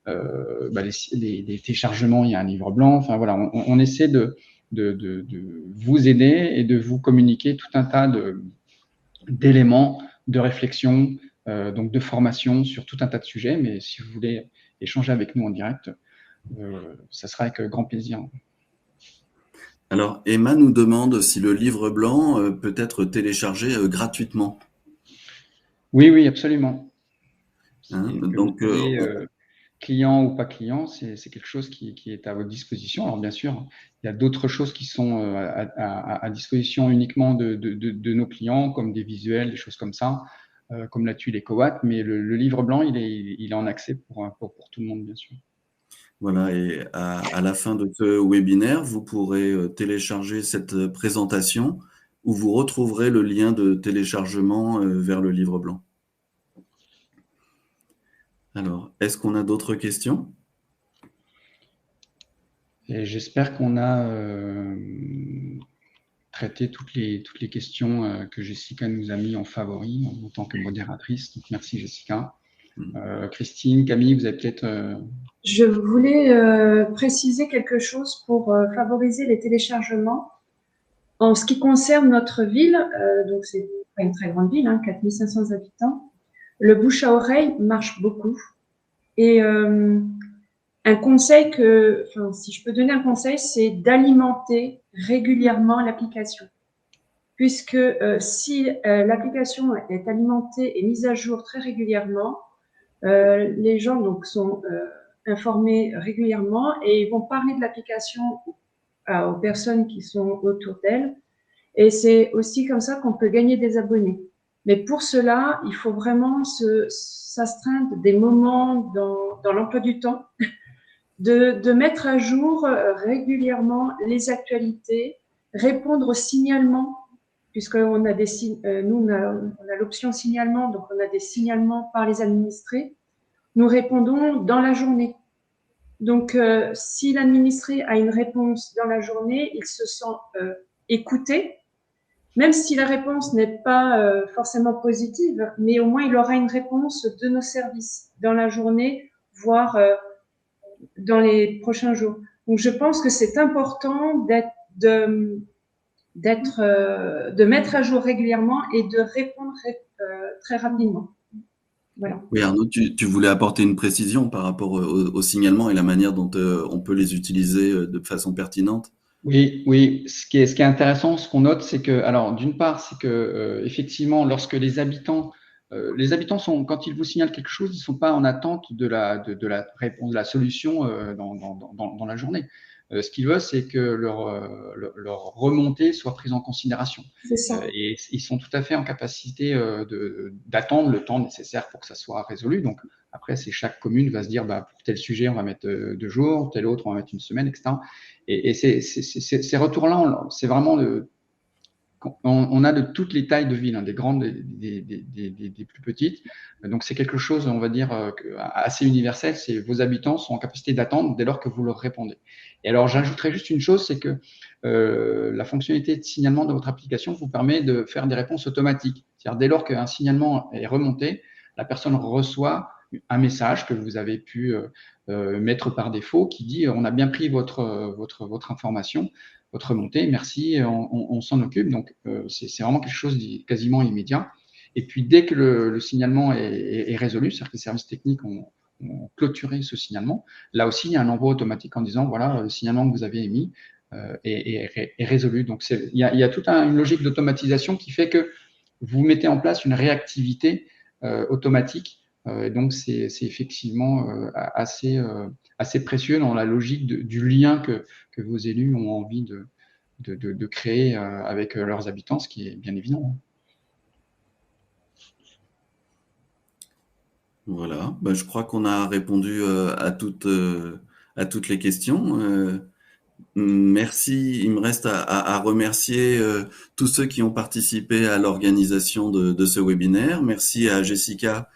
les téléchargements, il y a un livre blanc. Enfin, voilà, on essaie de vous aider et de vous communiquer tout un tas d'éléments de réflexion, donc de formation sur tout un tas de sujets. Mais si vous voulez échanger avec nous en direct, ça sera avec grand plaisir. Alors, Emma nous demande si le livre blanc peut être téléchargé gratuitement. Oui, absolument. Donc, client ou pas client, c'est quelque chose qui est à votre disposition. Alors, bien sûr, il y a d'autres choses qui sont à disposition uniquement de nos clients, comme des visuels, des choses comme ça, comme la tuile EcoWatt, mais le livre blanc, il est en accès pour tout le monde, bien sûr. Voilà, et à la fin de ce webinaire, vous pourrez télécharger cette présentation où vous retrouverez le lien de téléchargement vers le livre blanc. Alors, est-ce qu'on a d'autres questions? J'espère qu'on a traité toutes les questions que Jessica nous a mis en favori en tant que modératrice. Donc, merci Jessica. Christine, Camille, vous avez peut-être… Je voulais préciser quelque chose pour favoriser les téléchargements. En ce qui concerne notre ville, donc c'est pas une très grande ville, 4500 habitants. Le bouche à oreille marche beaucoup. Et un conseil si je peux donner un conseil, c'est d'alimenter régulièrement l'application. Puisque si l'application est alimentée et mise à jour très régulièrement, les gens donc sont informés régulièrement et ils vont parler de l'application aux personnes qui sont autour d'elles. Et c'est aussi comme ça qu'on peut gagner des abonnés. Mais pour cela, il faut vraiment s'astreindre des moments dans l'emploi du temps, de mettre à jour régulièrement les actualités, répondre aux signalements, puisqu'on a nous, on a l'option signalement, donc on a des signalements par les administrés. Nous répondons dans la journée. Donc, si l'administré a une réponse dans la journée, il se sent écouté, même si la réponse n'est pas forcément positive, mais au moins il aura une réponse de nos services dans la journée, voire dans les prochains jours. Donc, je pense que c'est important de mettre à jour régulièrement et de répondre très rapidement. Voilà. Oui, Arnaud, tu voulais apporter une précision par rapport au signalement et la manière dont on peut les utiliser de façon pertinente. Oui. Ce qui est intéressant, ce qu'on note, c'est que, alors, d'une part, c'est que effectivement, lorsque les habitants sont, quand ils vous signalent quelque chose, ils ne sont pas en attente de la réponse, de la solution dans la journée. Ce qu'ils veulent, c'est que leur remontée soit prise en considération. C'est ça. Et ils sont tout à fait en capacité d'attendre le temps nécessaire pour que ça soit résolu. Donc, après, c'est chaque commune va se dire, pour tel sujet, on va mettre 2 jours, tel autre, on va mettre 1 semaine, etc. Et ces retours-là, c'est vraiment on a de toutes les tailles de villes, des grandes, des plus petites. Donc, c'est quelque chose, on va dire, assez universel. C'est vos habitants sont en capacité d'attendre dès lors que vous leur répondez. Et alors, j'ajouterais juste une chose, c'est que la fonctionnalité de signalement de votre application vous permet de faire des réponses automatiques. C'est-à-dire, dès lors qu'un signalement est remonté, la personne reçoit un message que vous avez pu mettre par défaut qui dit on a bien pris votre information, votre montée, merci, on s'en occupe. Donc, c'est vraiment quelque chose de quasiment immédiat. Et puis, dès que le signalement est résolu, c'est-à-dire que les services techniques ont clôturé ce signalement, là aussi, il y a un envoi automatique en disant voilà, le signalement que vous avez émis est résolu. Donc, il y a toute une logique d'automatisation qui fait que vous mettez en place une réactivité automatique. Et donc, c'est effectivement assez précieux dans la logique du lien que vos élus ont envie de créer avec leurs habitants, ce qui est bien évident. Voilà, je crois qu'on a répondu à toutes les questions. Merci. Il me reste à remercier tous ceux qui ont participé à l'organisation de ce webinaire. Merci à Jessica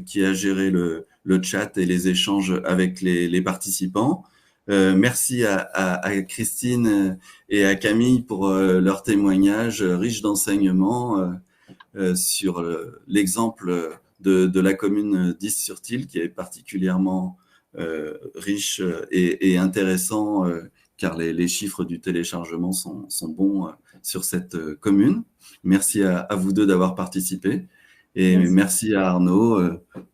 qui a géré le chat et les échanges avec les participants. Merci à Christine et à Camille pour leur témoignage riche d'enseignements sur l'exemple de la commune d'Is-sur-Tille qui est particulièrement riche et intéressant car les chiffres du téléchargement sont bons sur cette commune. Merci à vous deux d'avoir participé et merci à Arnaud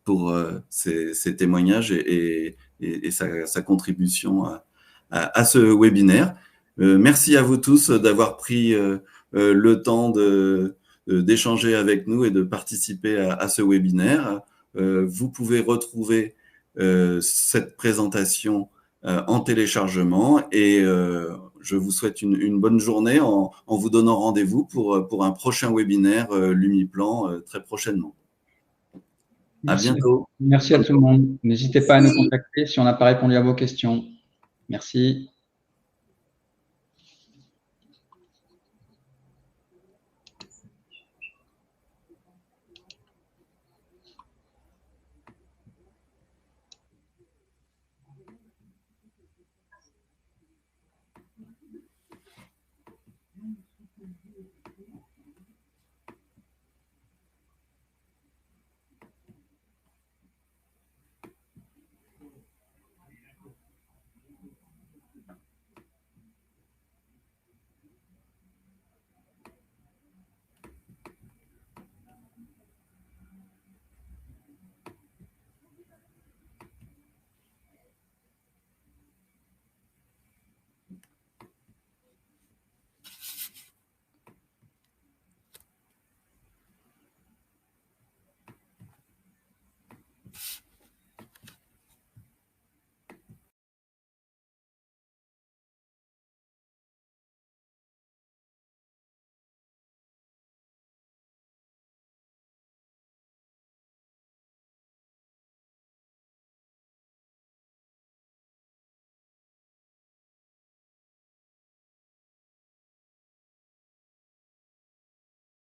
pour ses témoignages et sa contribution à ce webinaire. Merci à vous tous d'avoir pris le temps d'échanger avec nous et de participer à ce webinaire. Vous pouvez retrouver cette présentation en téléchargement et je vous souhaite une bonne journée en vous donnant rendez-vous pour un prochain webinaire Lumiplan très prochainement. Merci. À bientôt. Merci à tout le monde. N'hésitez pas à nous contacter si on n'a pas répondu à vos questions. Merci.